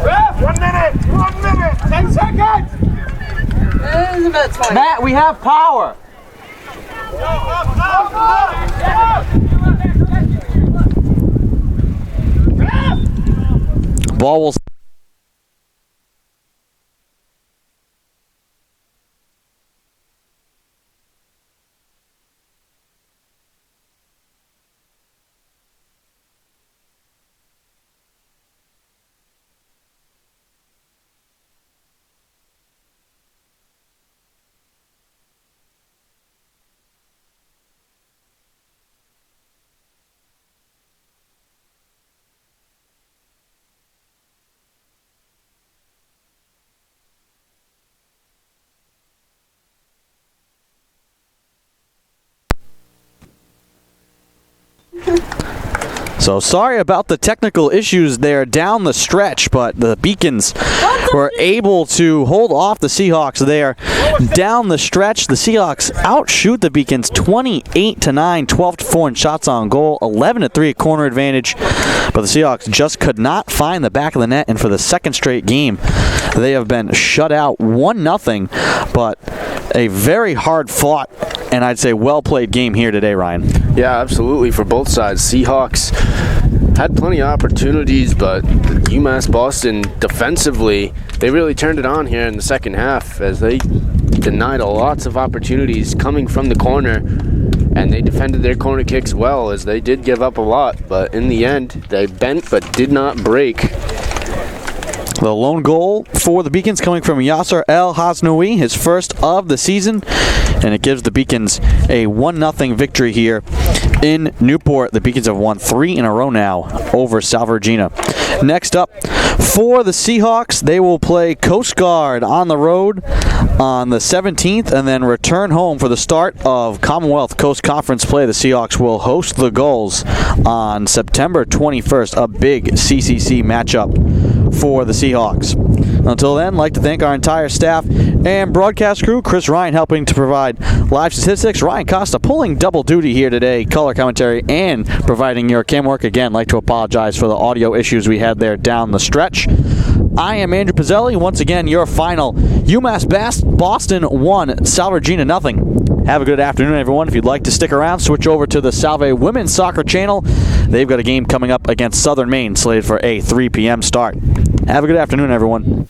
Ref, 1 minute! 1 minute! 10 seconds! It's about 20. Matt, we have power. Ball will. So sorry about the technical issues there down the stretch, but the Beacons were able to hold off the Seahawks there down the stretch. The Seahawks outshoot the Beacons 28-9, 12-4 in shots on goal, 11-3 at corner advantage. But the Seahawks just could not find the back of the net, and for the second straight game, they have been shut out 1-0. But a very hard fought and I'd say well-played game here today, Ryan. Yeah, absolutely, for both sides. Seahawks had plenty of opportunities, but UMass Boston defensively, they really turned it on here in the second half as they denied lots of opportunities coming from the corner, and they defended their corner kicks well as they did give up a lot, but in the end, they bent but did not break. The lone goal for the Beacons coming from Yasser El Hasnaoui, his first of the season, and it gives the Beacons a 1-0 victory here in Newport. The Beacons have won 3 in a row now over Salve Regina. Next up, for the Seahawks, they will play Coast Guard on the road on the 17th and then return home for the start of Commonwealth Coast Conference play. The Seahawks will host the Gulls on September 21st, a big CCC matchup for the Seahawks. Until then, I'd like to thank our entire staff and broadcast crew. Chris Ryan helping to provide live statistics. Ryan Costa pulling double duty here today, color commentary and providing your cam work. Again, I'd like to apologize for the audio issues we had there down the stretch. I am Andrew Pizzelli. Once again, your final UMass Boston 1, Salve Regina 0. Have a good afternoon, everyone. If you'd like to stick around, switch over to the Salve Women's Soccer channel. They've got a game coming up against Southern Maine, slated for a 3 p.m. start. Have a good afternoon, everyone.